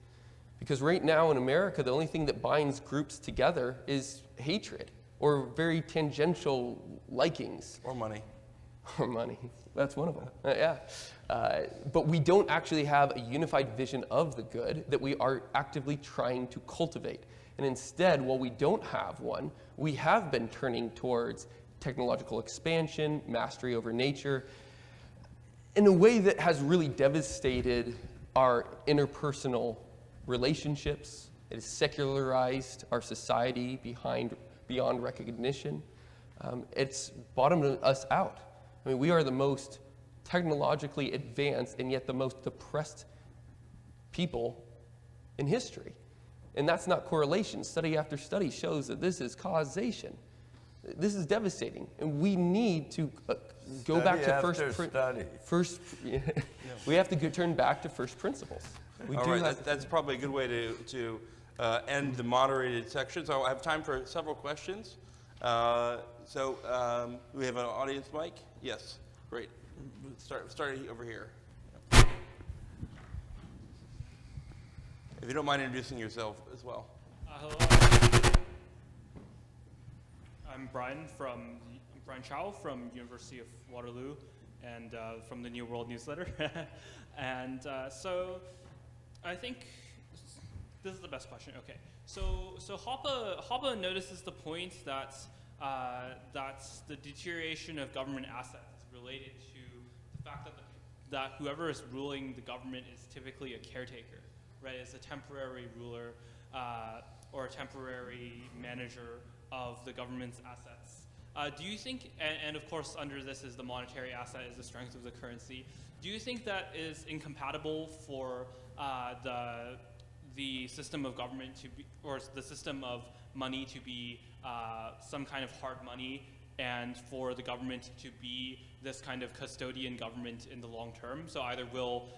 Because right now in America, the only thing that binds groups together is hatred or very tangential likings. Or money. Or money. That's one of them. Yeah. But we don't actually have a unified vision of the good that we are actively trying to cultivate. And instead, while we don't have one, we have been turning towards technological expansion, mastery over nature, in a way that has really devastated our interpersonal relationships. It has secularized our society beyond recognition. It's bottomed us out. I mean, we are the most technologically advanced and yet the most depressed people in history. And that's not correlation. Study after study shows that this is causation. This is devastating, and we need to go back to first. We have to turn back to first principles. All right, that's probably a good way to end the moderated section. So I have time for several questions. So we have an audience mic. Yes, great. Start over here. If you don't mind introducing yourself as well. Hello. I'm Brian Chow from University of Waterloo and from the New World newsletter. And so I think this is the best question. Okay. So Hoppe notices the point that the deterioration of government assets is related to the fact that whoever is ruling the government is typically a caretaker. Right, as a temporary ruler or a temporary manager of the government's assets. Do you think, and of course under this is the monetary asset is the strength of the currency, do you think that is incompatible for the system of government to be, or the system of money to be some kind of hard money, and for the government to be this kind of custodian government in the long term? So either will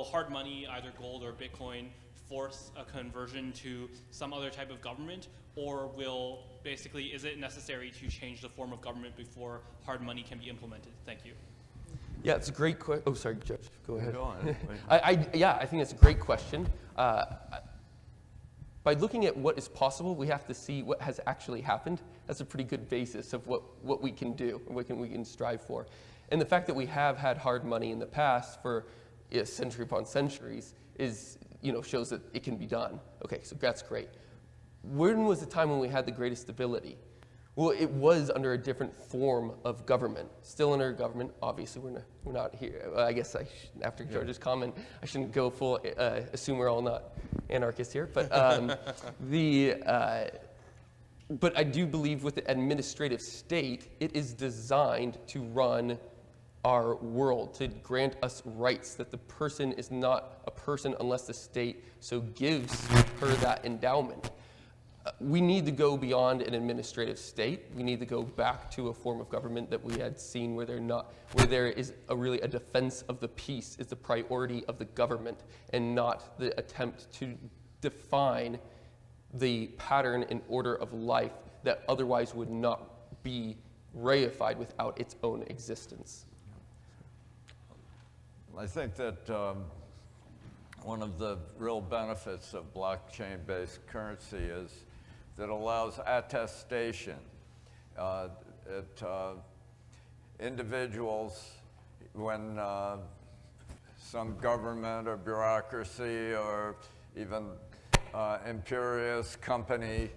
hard money, either gold or Bitcoin, force a conversion to some other type of government, or is it necessary to change the form of government before hard money can be implemented? Thank you. Yeah, it's a great question. Oh, sorry, Judge. Go ahead. Go on. I think it's a great question. By looking at what is possible, we have to see what has actually happened. That's a pretty good basis of what we can do and what we can strive for. And the fact that we have had hard money in the past for century upon centuries shows that it can be done. Okay, so that's great. When was the time when we had the greatest stability? Well, it was under a different form of government. Still under government, obviously we're not here. I guess after George's comment, I shouldn't go full, assume we're all not anarchists here. But but I do believe with the administrative state, it is designed to run our world, to grant us rights, that the person is not a person unless the state so gives her that endowment. We need to go beyond an administrative state. We need to go back to a form of government that we had seen where there is really a defense of the peace is the priority of the government, and not the attempt to define the pattern and order of life that otherwise would not be reified without its own existence. I think that one of the real benefits of blockchain-based currency is that allows attestation. Individuals, when some government or bureaucracy or even imperious company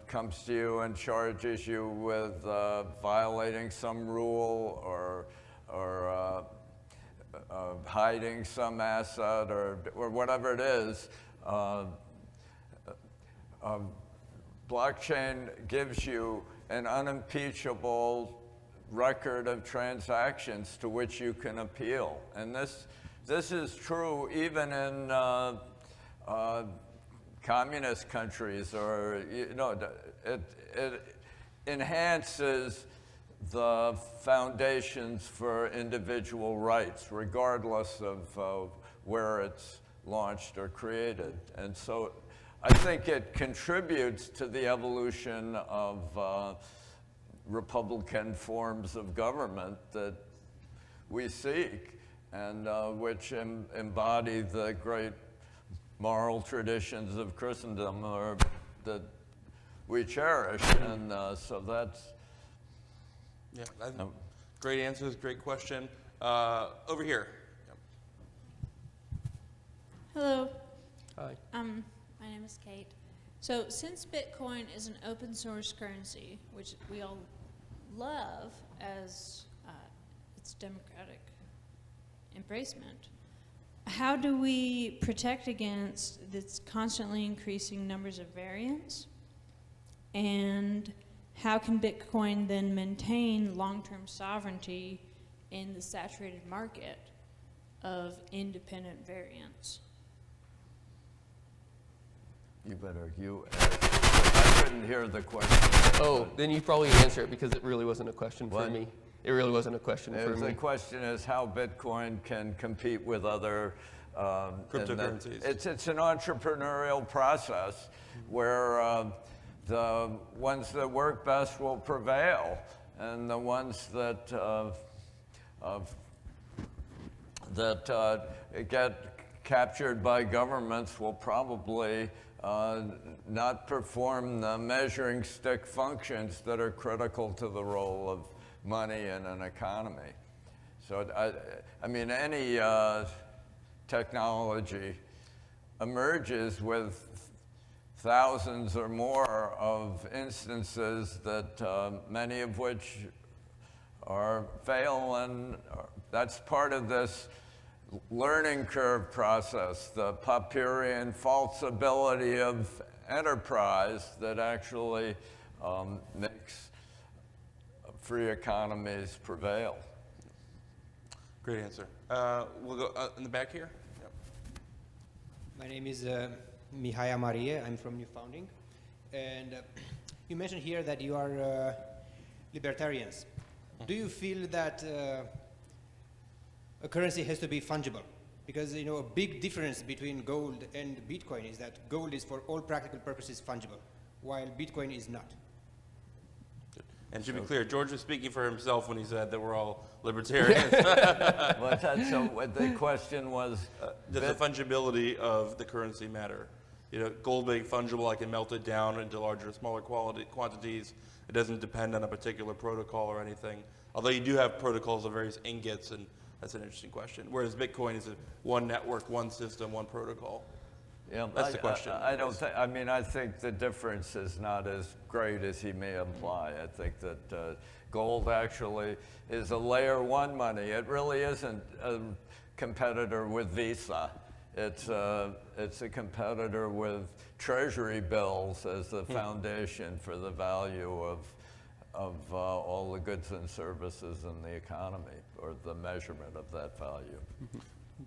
comes to you and charges you with violating some rule or hiding some asset or whatever it is, blockchain gives you an unimpeachable record of transactions to which you can appeal. And this is true even in communist countries, or it enhances the foundations for individual rights, regardless of where it's launched or created. And so I think it contributes to the evolution of Republican forms of government that we seek, and which embody the great moral traditions of Christendom, or that we cherish. And so that's... Yeah, great answers, great question. Over here. Yep. Hello. Hi. My name is Kate. So since Bitcoin is an open source currency, which we all love as its democratic embracement, how do we protect against this constantly increasing numbers of variants? And how can Bitcoin then maintain long-term sovereignty in the saturated market of independent variants? I couldn't hear the question. Oh, then you probably answer it, because it really wasn't a question for What? me. It really wasn't a question for The me. question is how Bitcoin can compete with other Cryptocurrencies. It's an entrepreneurial process where the ones that work best will prevail, and the ones that get captured by governments will probably not perform the measuring stick functions that are critical to the role of money in an economy. So I mean, any technology emerges with thousands or more of instances that many of which fail, and that's part of this learning curve process, the Popperian falsibility of enterprise that actually makes free economies prevail. Great answer. We'll go in the back here. Yep. My name is Mihaya Marie. I'm from New Founding. And you mentioned here that you are libertarians. do you feel that a currency has to be fungible? Because a big difference between gold and Bitcoin is that gold is for all practical purposes fungible, while Bitcoin is not. And to be clear, George was speaking for himself when he said that we're all libertarians. What's that? So what the question was, Does the fungibility of the currency matter? Gold being fungible, I can melt it down into larger, smaller quantities. It doesn't depend on a particular protocol or anything. Although you do have protocols of various ingots, and that's an interesting question. Whereas Bitcoin is one network, one system, one protocol. yeah, That's the question. I don't think, I think the difference is not as great as he may imply. I think that gold actually is a layer one money. It really isn't a competitor with Visa. It's a competitor with treasury bills as the foundation for the value of all the goods and services in the economy, or the measurement of that value.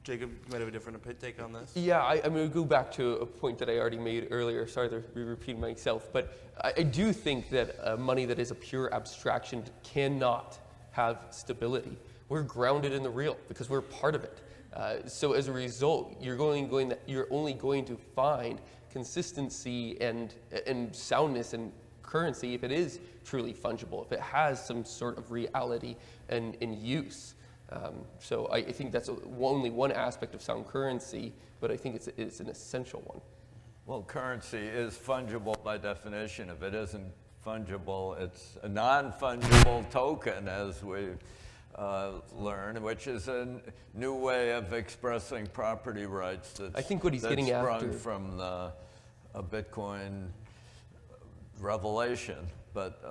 Jacob, you might have a different take on this. Yeah, I'm going to go back to a point that I already made earlier. Sorry to repeat myself, but I do think that money that is a pure abstraction cannot have stability. We're grounded in the real because we're part of it. So as a result, you're only going to find consistency and soundness in currency if it is truly fungible, if it has some sort of reality and use. So I think that's only one aspect of sound currency, but I think it's an essential one. Well, currency is fungible by definition. If it isn't fungible, it's a non-fungible token, as we learn, which is a new way of expressing property rights. I think what he's getting sprung after from the Bitcoin revelation, but.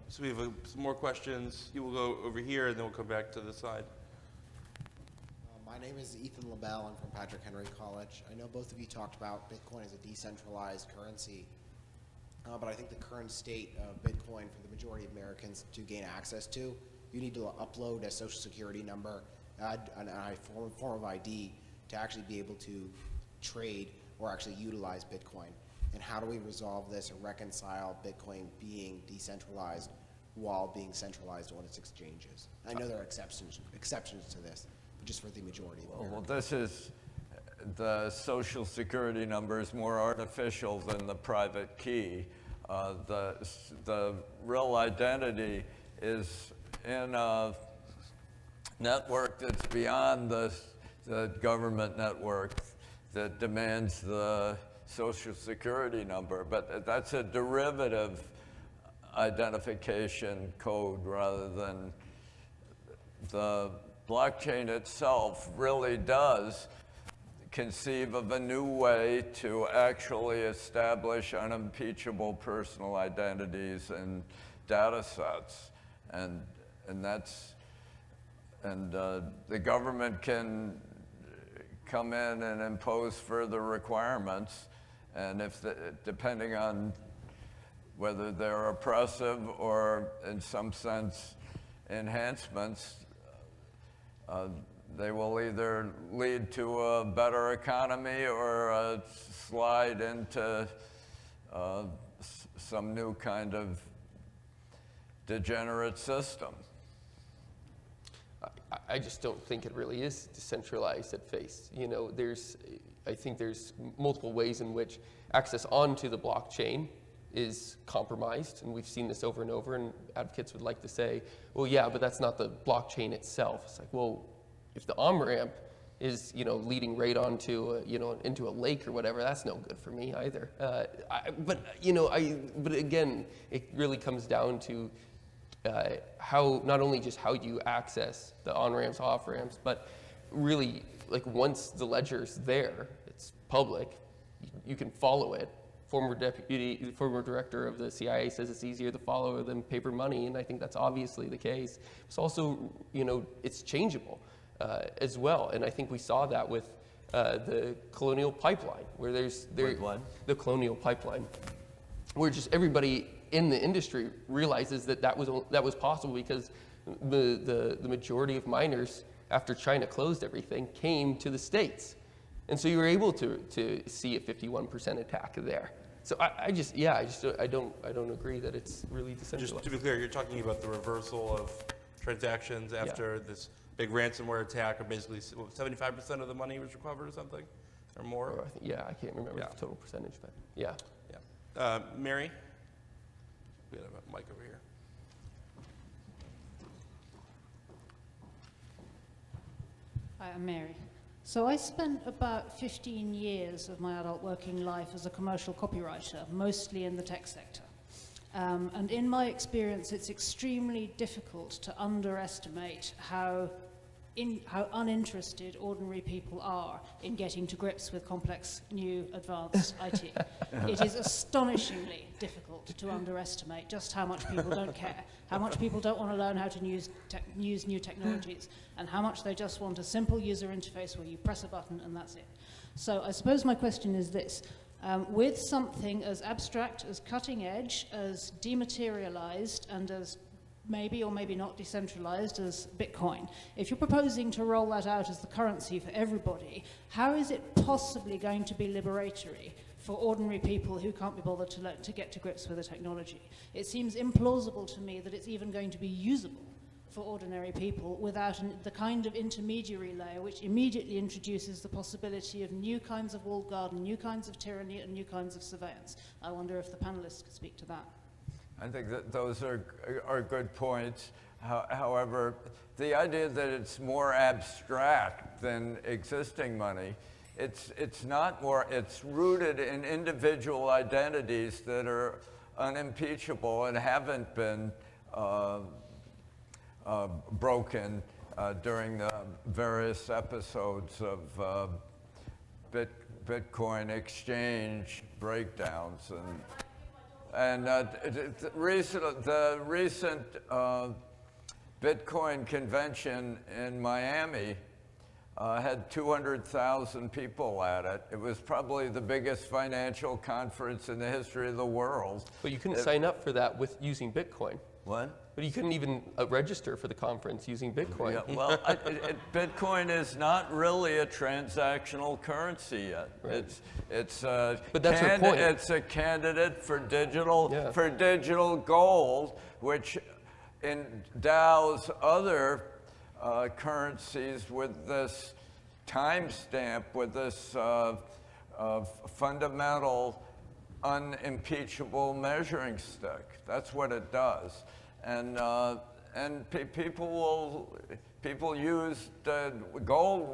So we have some more questions. You will go over here, and then we'll come back to this side. My name is Ethan LaBelle. I'm from Patrick Henry College. I know both of you talked about Bitcoin as a decentralized currency, but I think the current state of Bitcoin for the majority of Americans to gain access to, you need to upload a social security number, add a form of ID to actually be able to trade or actually utilize Bitcoin. And how do we resolve this or reconcile Bitcoin being decentralized while being centralized on its exchanges? I know there are exceptions to this, but just for the majority of Americans. Well, this is, the social security number is more artificial than the private key. The real identity is in a network that's beyond the government network that demands the social security number, but that's a derivative identification code rather than the blockchain itself really does conceive of a new way to actually establish unimpeachable personal identities and data sets, and the government can come in and impose further requirements, and depending on whether they're oppressive or in some sense enhancements, they will either lead to a better economy or a slide into some new kind of degenerate system. I just don't think it really is decentralized at face. I think there's multiple ways in which access onto the blockchain is compromised, and we've seen this over and over, and advocates would like to say, well, yeah, but that's not the blockchain itself. It's like, well, if the on-ramp is, leading right onto, into a lake or whatever, that's no good for me either. But again, it really comes down to how, not only just how you access the on-ramps, off-ramps, but really, like, once the ledger's there, it's public, you can follow it. Former director of the CIA says it's easier to follow than paper money, and I think that's obviously the case. It's also, it's changeable as well, and I think we saw that with the Colonial Pipeline, where the Colonial Pipeline, where just everybody in the industry realizes that was possible because the majority of miners, after China closed everything, came to the States. And so you were able to see a 51% attack there. So I don't agree that it's really decentralized. Just to be clear, you're talking about the reversal of transactions after this big ransomware attack, or basically 75% of the money was recovered or something, or more? Or I can't remember the total percentage, but yeah. Yeah. Mary? We have a mic over here. Hi, I'm Mary. So I spent about 15 years of my adult working life as a commercial copywriter, mostly in the tech sector. And in my experience, it's extremely difficult to underestimate how uninterested ordinary people are in getting to grips with complex, new, advanced IT. It is astonishingly difficult to underestimate just how much people don't care, how much people don't want to learn how to use new technologies, and how much they just want a simple user interface where you press a button and that's it. So I suppose my question is this. With something as abstract, as cutting edge, as dematerialized, and as maybe or maybe not decentralized as Bitcoin, if you're proposing to roll that out as the currency for everybody, how is it possibly going to be liberatory for ordinary people who can't be bothered to get to grips with the technology? It seems implausible to me that it's even going to be usable for ordinary people without the kind of intermediary layer which immediately introduces the possibility of new kinds of walled garden, new kinds of tyranny, and new kinds of surveillance. I wonder if the panelists could speak to that. I think that those are good points. However, the idea that it's more abstract than existing money, it's not more, it's rooted in individual identities that are unimpeachable and haven't been broken during the various episodes of Bitcoin exchange breakdowns. And the recent Bitcoin convention in Miami had 200,000 people at it. It was probably the biggest financial conference in the history of the world. But you couldn't sign up for that with using Bitcoin. What? But you couldn't even register for the conference using Bitcoin. Yeah, well, Bitcoin is not really a transactional currency yet. Right. But that's her point. It's a candidate for digital gold, which endows other currencies with this timestamp, with this fundamental unimpeachable measuring stick. That's what it does. And people used gold.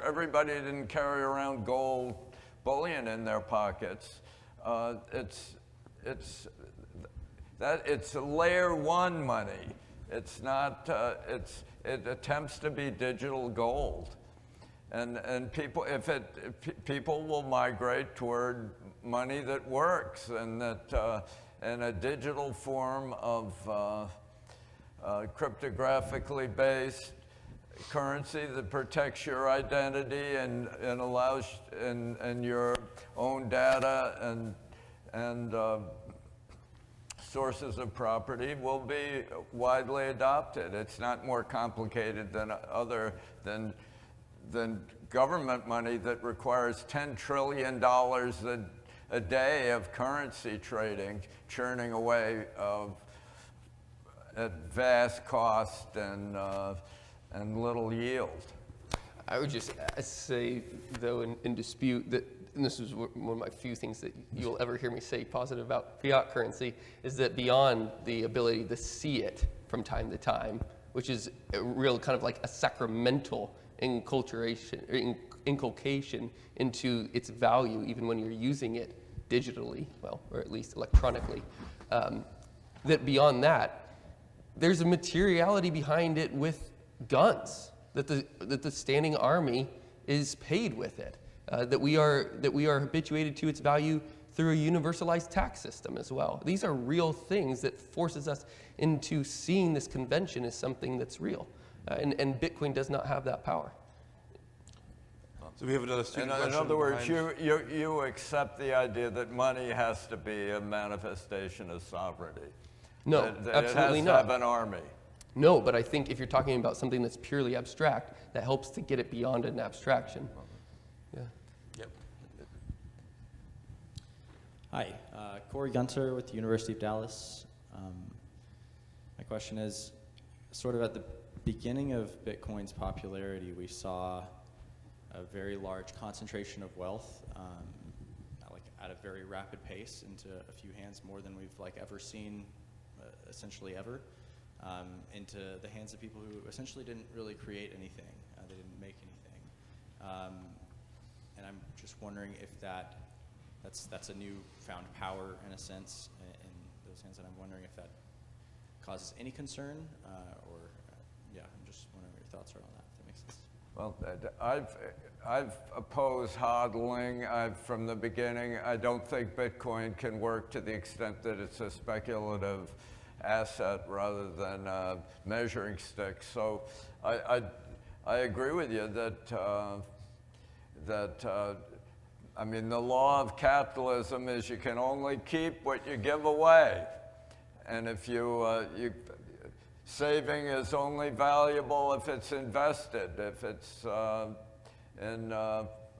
Everybody didn't carry around gold bullion in their pockets. It's layer one money. It's not. It attempts to be digital gold, and people will migrate toward money that works and that. And a digital form of cryptographically based currency that protects your identity and allows and your own data and sources of property will be widely adopted. It's not more complicated than government money that requires $10 trillion a day of currency trading, churning away at vast cost and little yield. I would just say, though, in dispute that, and this is one of my few things that you'll ever hear me say positive about fiat currency, is that beyond the ability to see it from time to time, which is a real kind of like a sacramental inculcation into its value, even when you're using it digitally, well, or at least electronically, that beyond that, there's a materiality behind it with guns, that the standing army is paid with it, that we are habituated to its value through a universalized tax system as well. These are real things that forces us into seeing this convention as something that's real, and Bitcoin does not have that power. So we have another student question. In other words, you accept the idea that money has to be a manifestation of sovereignty. No, that absolutely it has not. to have an army. No, but I think if you're talking about something that's purely abstract, that helps to get it beyond an abstraction. Yeah. Yep. Hi, Corey Gunter with the University of Dallas. My question is, sort of at the beginning of Bitcoin's popularity, we saw a very large concentration of wealth, like at a very rapid pace into a few hands, more than we've like ever seen, essentially ever, into the hands of people who essentially didn't really create anything. They didn't make anything. And I'm just wondering if that's a newfound power in a sense in those hands, and I'm wondering if that causes any concern, or yeah, I'm just wondering what your thoughts are on that, if that makes sense. Well, I've opposed hodling from the beginning. I don't think Bitcoin can work to the extent that it's a speculative asset rather than a measuring stick. So I agree with you that I mean, the law of capitalism is you can only keep what you give away. And if saving is only valuable if it's invested, if it's in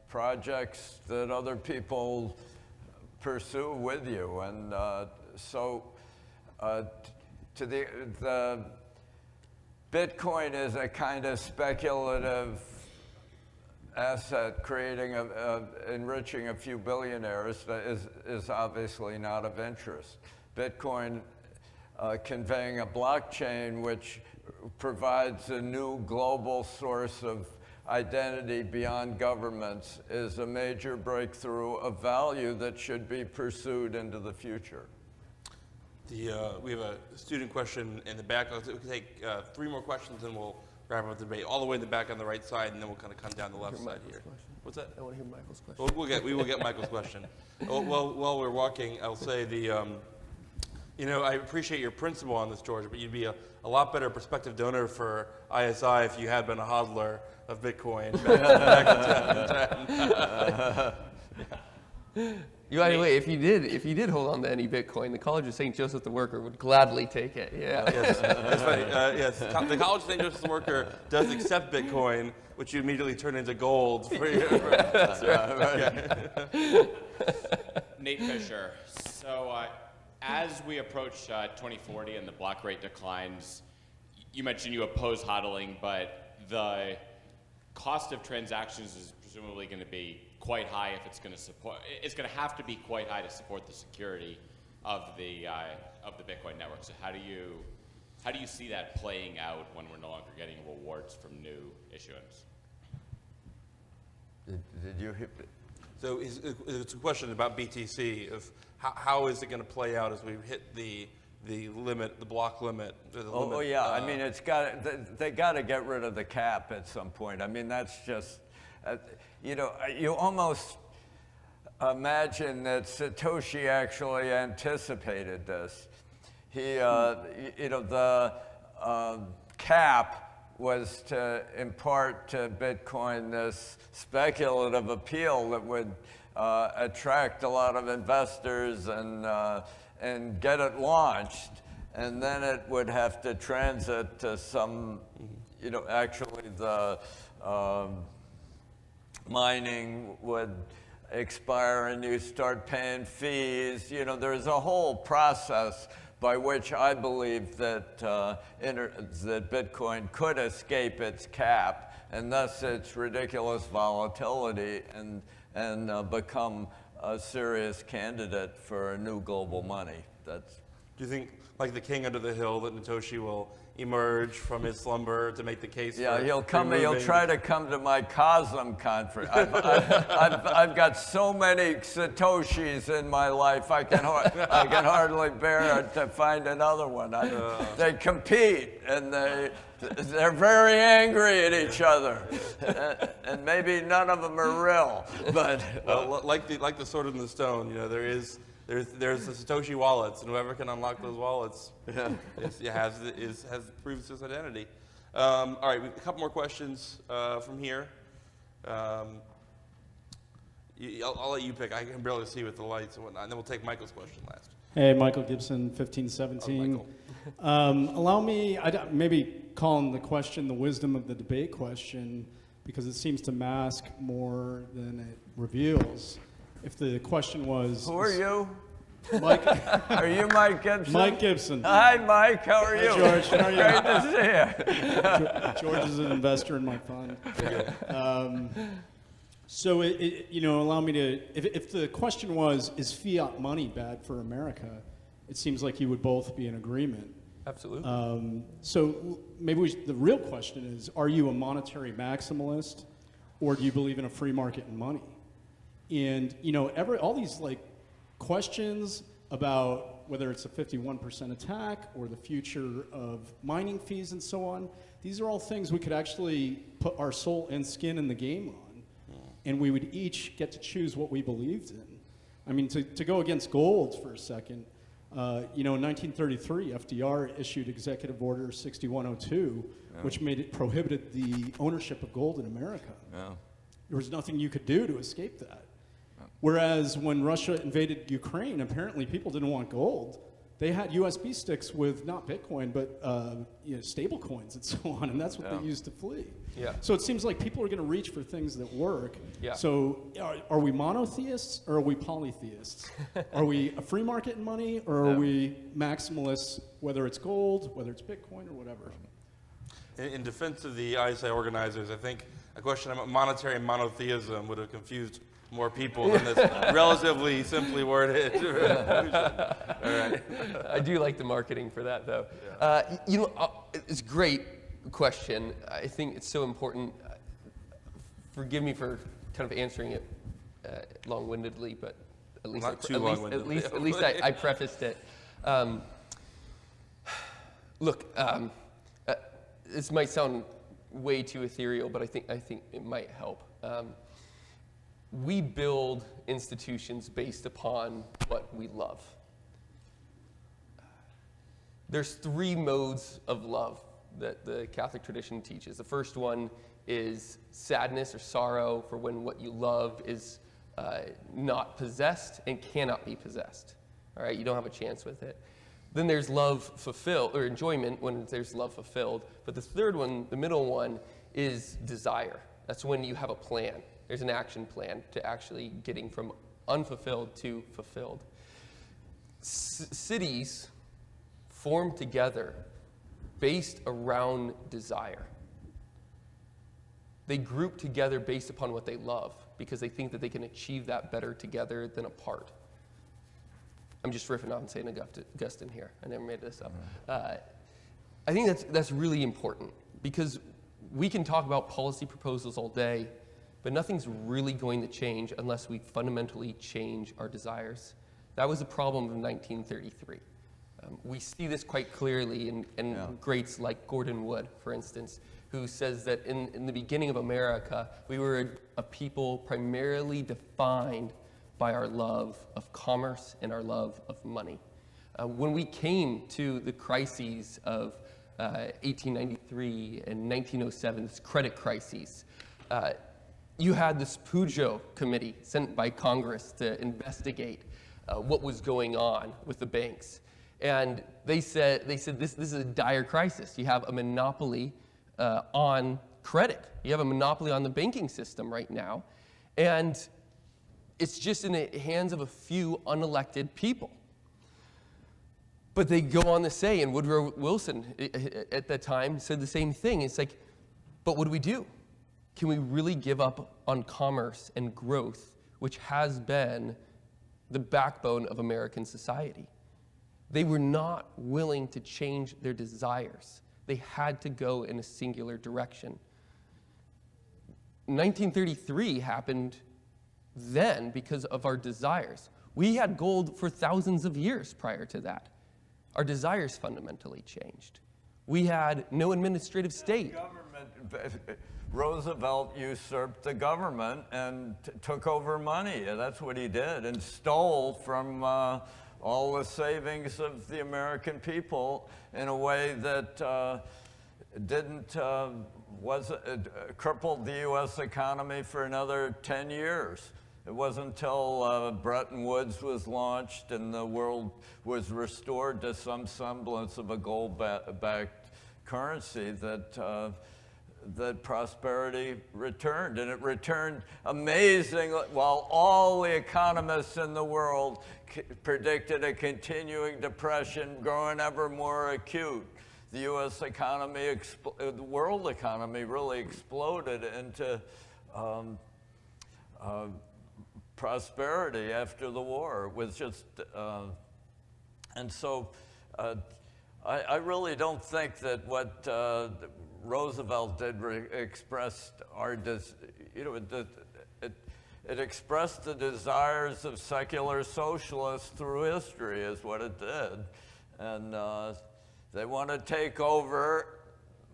projects that other people pursue with you. And so to the Bitcoin is a kind of speculative asset enriching a few billionaires that is obviously not of interest. Bitcoin conveying a blockchain which provides a new global source of identity beyond governments is a major breakthrough of value that should be pursued into the future. We have a student question in the back. We can take 3 more questions and we'll wrap up the debate. All the way in the back on the right side, and then we'll kind of come down the left side here. What's that? I want to hear Michael's question. We will get Michael's question. Well, while we're walking, I'll say I appreciate your principle on this, George, but you'd be a lot better prospective donor for ISI if you had been a hodler of Bitcoin back in 2010. By the way, if you did hold on to any Bitcoin, the College of St. Joseph the Worker would gladly take it. Yeah. Yes, that's funny. Yes, the College of St. Joseph the Worker does accept Bitcoin, which you immediately turn into gold for you. That's right. Nate Fisher. So as we approach 2040 and the block rate declines, you mentioned you oppose hodling, but the cost of transactions is presumably going to be quite high if it's going to have to be quite high to support the security of the Bitcoin network. So how do you see that playing out when we're no longer getting rewards from new issuance? Did you hit it? So it's a question about BTC of how is it going to play out as we hit the limit, the block limit? Yeah. I mean, they got to get rid of the cap at some point. I mean, that's just. You almost imagine that Satoshi actually anticipated this. The cap was to impart to Bitcoin this speculative appeal that would attract a lot of investors and get it launched, and then it would have to transit to some, actually the mining would expire and you start paying fees. There's a whole process by which I believe that that Bitcoin could escape its cap and thus its ridiculous volatility and become a serious candidate for a new global money. Do you think, like the king under the hill, that Satoshi will emerge from his slumber to make the case? Yeah, he'll try to come to my COSM conference. I've got so many Satoshis in my life, I can hardly bear to find another one. They compete, and they're very angry at each other, and maybe none of them are real. But like the sword in the stone, there's the Satoshi wallets, and whoever can unlock those wallets has proved his identity. All right, a couple more questions from here. I'll let you pick. I can barely see with the lights and whatnot, and then we'll take Michael's question last. Hey, Michael Gibson, 1517. Allow me, maybe calling the question the wisdom of the debate question, because it seems to mask more than it reveals. if the question was... Who are you? Mike. Are you Mike Gibson? Mike Gibson. Hi, Mike. How are you? George. How are you? Great to see you. George is an investor in my fund. So, allow me to, if the question was, is fiat money bad for America, it seems like you would both be in agreement. Absolutely. So maybe the real question is, are you a monetary maximalist, or do you believe in a free market and money? And, all these questions about whether it's a 51% attack or the future of mining fees and so on, these are all things we could actually put our soul and skin in the game on, and we would each get to choose what we believed in. I mean, to go against gold for a second, in 1933, FDR issued Executive Order 6102, which prohibited the ownership of gold in America. Yeah. There was nothing you could do to escape that. Whereas when Russia invaded Ukraine, apparently people didn't want gold. They had USB sticks with not Bitcoin, but stable coins and so on, and that's what they used to flee. Yeah. So it seems like people are going to reach for things that work. Yeah. So are we monotheists or are we polytheists? Are we a free market in money, or are we maximalists, whether it's gold, whether it's Bitcoin, or whatever? In defense of the ISI organizers, I think a question about monetary monotheism would have confused more people than this relatively simply worded. All right. I do like the marketing for that, though. It's a great question. I think it's so important. Forgive me for kind of answering it long-windedly, but at least at least I prefaced it. Look, this might sound way too ethereal, but I think it might help. We build institutions based upon what we love. There's 3 modes of love that the Catholic tradition teaches. The first one is sadness or sorrow for when what you love is not possessed and cannot be possessed. All right, you don't have a chance with it. Then there's love fulfilled, or enjoyment when there's love fulfilled. But the third one, the middle one, is desire. That's when you have a plan. There's an action plan to actually getting from unfulfilled to fulfilled. Cities form together based around desire. They group together based upon what they love because they think that they can achieve that better together than apart. I'm just riffing off and saying Augustine here. I never made this up. I think that's really important because we can talk about policy proposals all day, but nothing's really going to change unless we fundamentally change our desires. That was the problem of 1933. We see this quite clearly in greats like Gordon Wood, for instance, who says that in the beginning of America, we were a people primarily defined by our love of commerce and our love of money. When we came to the crises of 1893 and 1907, this credit crises, you had this Pujo committee sent by Congress to investigate what was going on with the banks. And they said this is a dire crisis. You have a monopoly on credit. You have a monopoly on the banking system right now. And it's just in the hands of a few unelected people. But they go on to say, and Woodrow Wilson at that time said the same thing. It's like, but what do we do? Can we really give up on commerce and growth, which has been the backbone of American society? They were not willing to change their desires. They had to go in a singular direction. 1933 happened then because of our desires. We had gold for thousands of years prior to that. Our desires fundamentally changed. We had no administrative state. Roosevelt usurped the government and took over money. That's what he did, and stole from all the savings of the American people in a way that crippled the U.S. economy for another 10 years. It wasn't until Bretton Woods was launched and the world was restored to some semblance of a gold-backed currency that that prosperity returned, and it returned amazing. While all the economists in the world predicted a continuing depression growing ever more acute, the U.S. economy, the world economy really exploded into prosperity after the war. It was just, and so I really don't think that what Roosevelt did expressed our, it expressed the desires of secular socialists through history is what it did. And they want to take over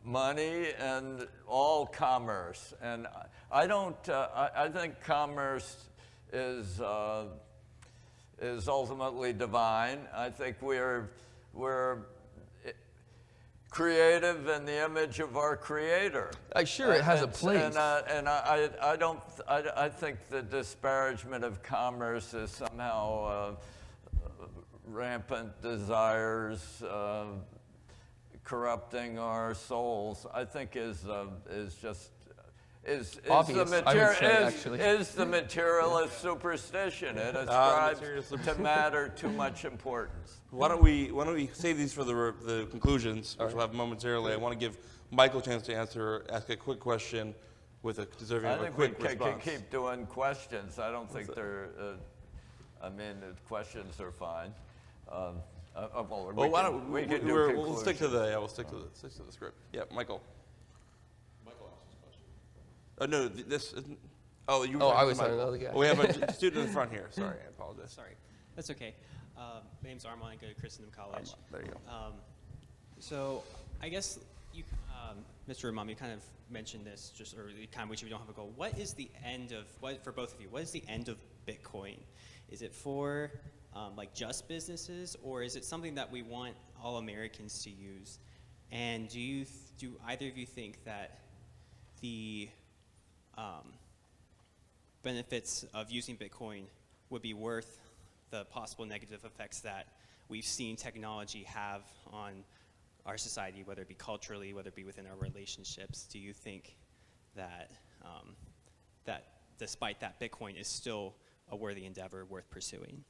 money and all commerce. And I don't, I think commerce is ultimately divine. I think we're creative in the image of our Creator. Sure, it has a place. I think the disparagement of commerce is somehow rampant desires corrupting our souls. I think is just Obvious, I would say, actually. is the materialist superstition. It ascribes to matter too much importance. Why don't we save these for the conclusions, which we'll have momentarily. I want to give Michael a chance to ask a quick question with a deserving of a quick response. I think we can keep doing questions. I don't think they're. I mean, the questions are fine. We'll stick to the script. Yeah, Michael. Michael asked this question. No, this isn't. Oh, you. Oh, I was on another guy. Oh, we have a student in front here. Sorry, I apologize. Sorry, that's okay. My name's Armand. I go to Christendom College. There you go. So I guess you, Mr. Imam, you kind of mentioned this just early, kind of which we don't have a goal. What is the end of for both of you? What is the end of Bitcoin? Is it for like just businesses, or is it something that we want all Americans to use? And do either of you think that the benefits of using Bitcoin would be worth the possible negative effects that we've seen technology have on our society, whether it be culturally, whether it be within our relationships? Do you think that that despite that, Bitcoin is still a worthy endeavor worth pursuing?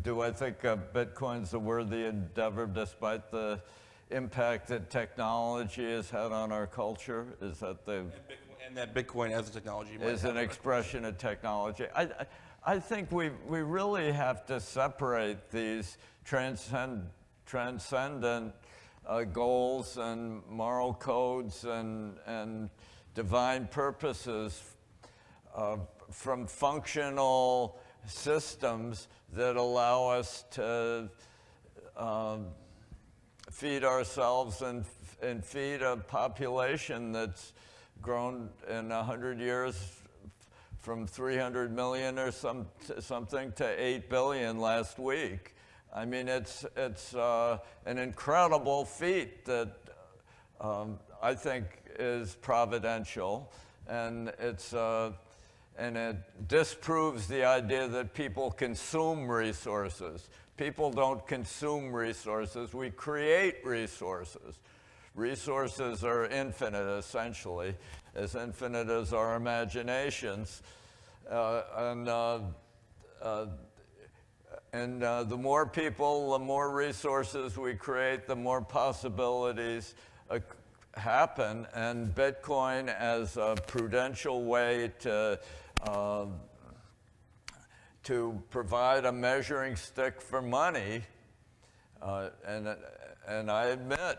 Do I think Bitcoin's a worthy endeavor despite the impact that technology has had on our culture? Is that and that Bitcoin as a technology is an expression of technology? I think we really have to separate these transcendent goals and moral codes and divine purposes from functional systems that allow us to feed ourselves and feed a population that's grown in 100 years from 300 million or something to 8 billion last week. I mean, it's an incredible feat that I think is providential, and it disproves the idea that people consume resources. People don't consume resources, we create resources. Resources are infinite, essentially, as infinite as our imaginations. And the more people, the more resources we create, the more possibilities happen. And Bitcoin as a prudential way to provide a measuring stick for money, and I admit,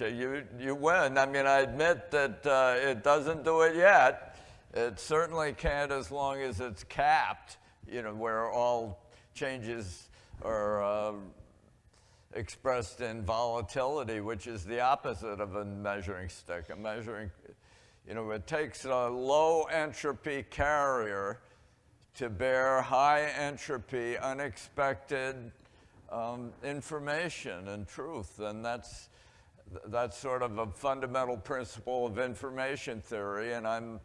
you win. I mean, I admit that it doesn't do it yet. It certainly can't as long as it's capped, where all changes are expressed in volatility, which is the opposite of a measuring stick. A measuring, it takes a low entropy carrier to bear high entropy, unexpected information and truth, and that's sort of a fundamental principle of information theory, and I've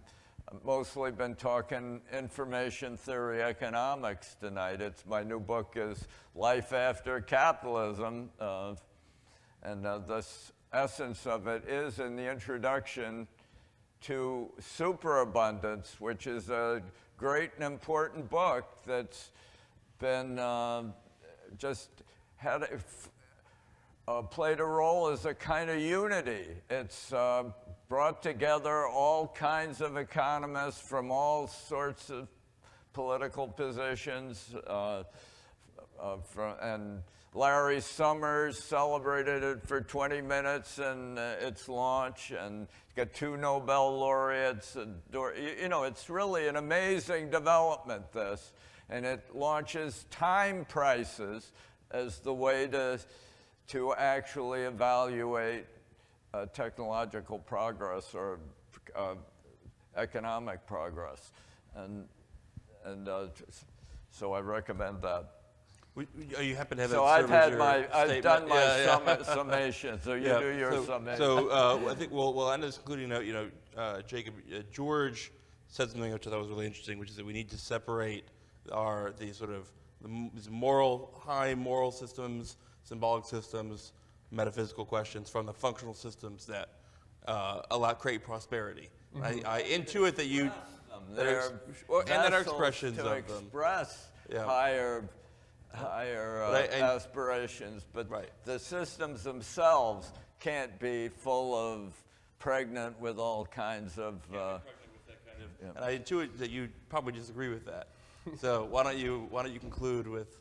mostly been talking information theory economics tonight. My new book is Life After Capitalism, And the essence of it is in the introduction to Superabundance, which is a great and important book that's been just had played a role as a kind of unity. It's brought together all kinds of economists from all sorts of political positions, and Larry Summers celebrated it for 20 minutes in its launch, and got 2 Nobel laureates. You know, it's really an amazing development, this, and it launches time prices as the way to actually evaluate technological progress or economic progress, and so I recommend that. You happen to have So I've done my summation. So you do your summation. So I think we'll end this concluding note. You know, Jacob, George said something which I thought was really interesting, which is that we need to separate these high moral systems, symbolic systems, metaphysical questions from the functional systems that create prosperity. Mm-hmm. I intuit that you and that are expressions to of express higher aspirations, but the systems themselves can't be full of pregnant with all kinds of. And I intuit that you probably disagree with that. So why don't you conclude with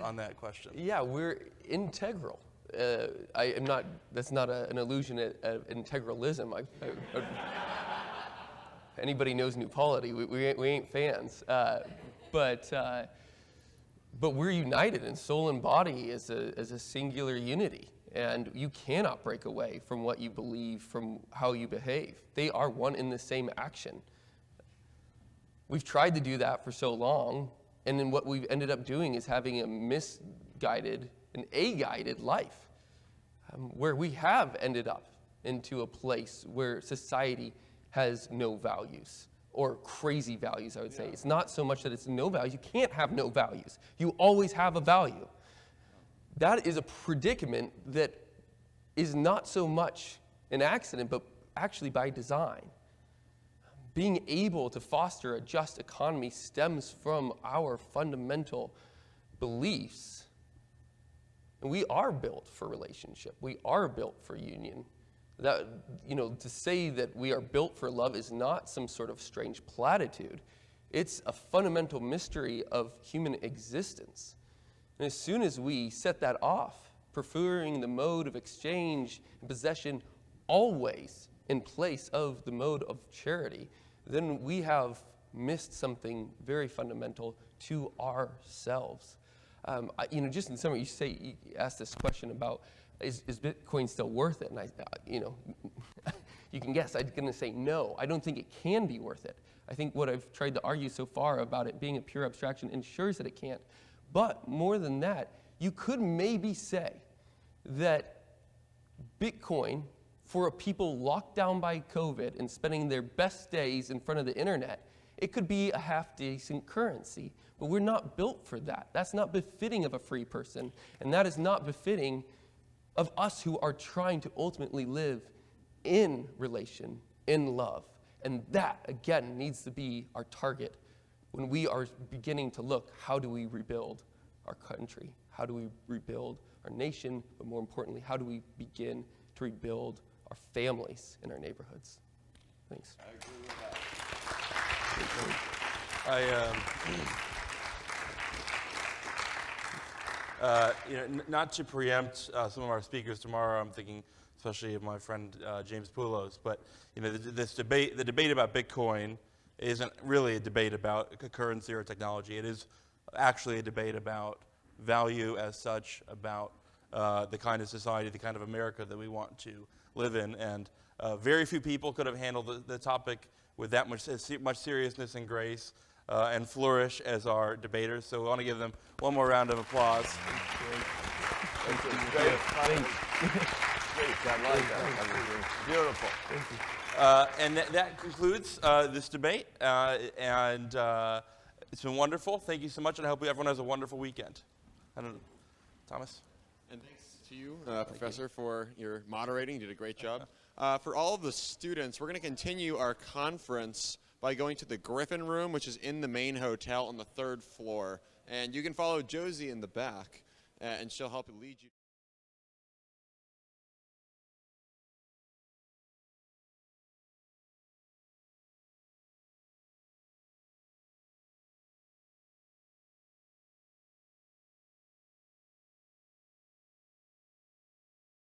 on that question? Yeah, we're integral. I am not. That's not an illusion of integralism. Anybody knows New Polity, we ain't fans, but we're united in soul and body as a singular unity, and you cannot break away from what you believe, from how you behave. They are one in the same action. We've tried to do that for so long, and then what we've ended up doing is having an A-guided life, where we have ended up into a place where society has no values, or crazy values, I would say. It's not so much that it's no values. You can't have no values. You always have a value. That is a predicament that is not so much an accident, but actually by design. Being able to foster a just economy stems from our fundamental beliefs. And we are built for relationship. We are built for union. That, to say that we are built for love is not some sort of strange platitude. It's a fundamental mystery of human existence. And as soon as we set that off, preferring the mode of exchange and possession always in place of the mode of charity, then we have missed something very fundamental to ourselves. Just in summary, you asked this question about, is Bitcoin still worth it? And you can guess, I'm going to say no. I don't think it can be worth it. I think what I've tried to argue so far about it being a pure abstraction ensures that it can't. But more than that, you could maybe say that Bitcoin, for a people locked down by COVID and spending their best days in front of the internet, it could be a half-decent currency. But we're not built for that. That's not befitting of a free person. And that is not befitting of us who are trying to ultimately live in relation, in love. And that, again, needs to be our target when we are beginning to look, how do we rebuild our country? How do we rebuild our nation? But more importantly, how do we begin to rebuild our families in our neighborhoods? Thanks. I agree with that. Not to preempt some of our speakers tomorrow, I'm thinking especially of my friend James Poulos, but the debate about Bitcoin isn't really a debate about currency or technology. It is actually a debate about value as such, about the kind of society, the kind of America that we want to live in. And very few people could have handled the topic with that much seriousness and grace and flourish as our debaters. So we want to give them one more round of applause. Great. I like that. Beautiful. Thank you. And that concludes this debate. And it's been wonderful. Thank you so much, and I hope everyone has a wonderful weekend. I don't know, Thomas? And thanks to you, Professor, for your moderating. You did a great job. For all of the students, we're going to continue our conference by going to the Griffin Room, which is in the main hotel on the 3rd floor. And you can follow Josie in the back, and she'll help lead you.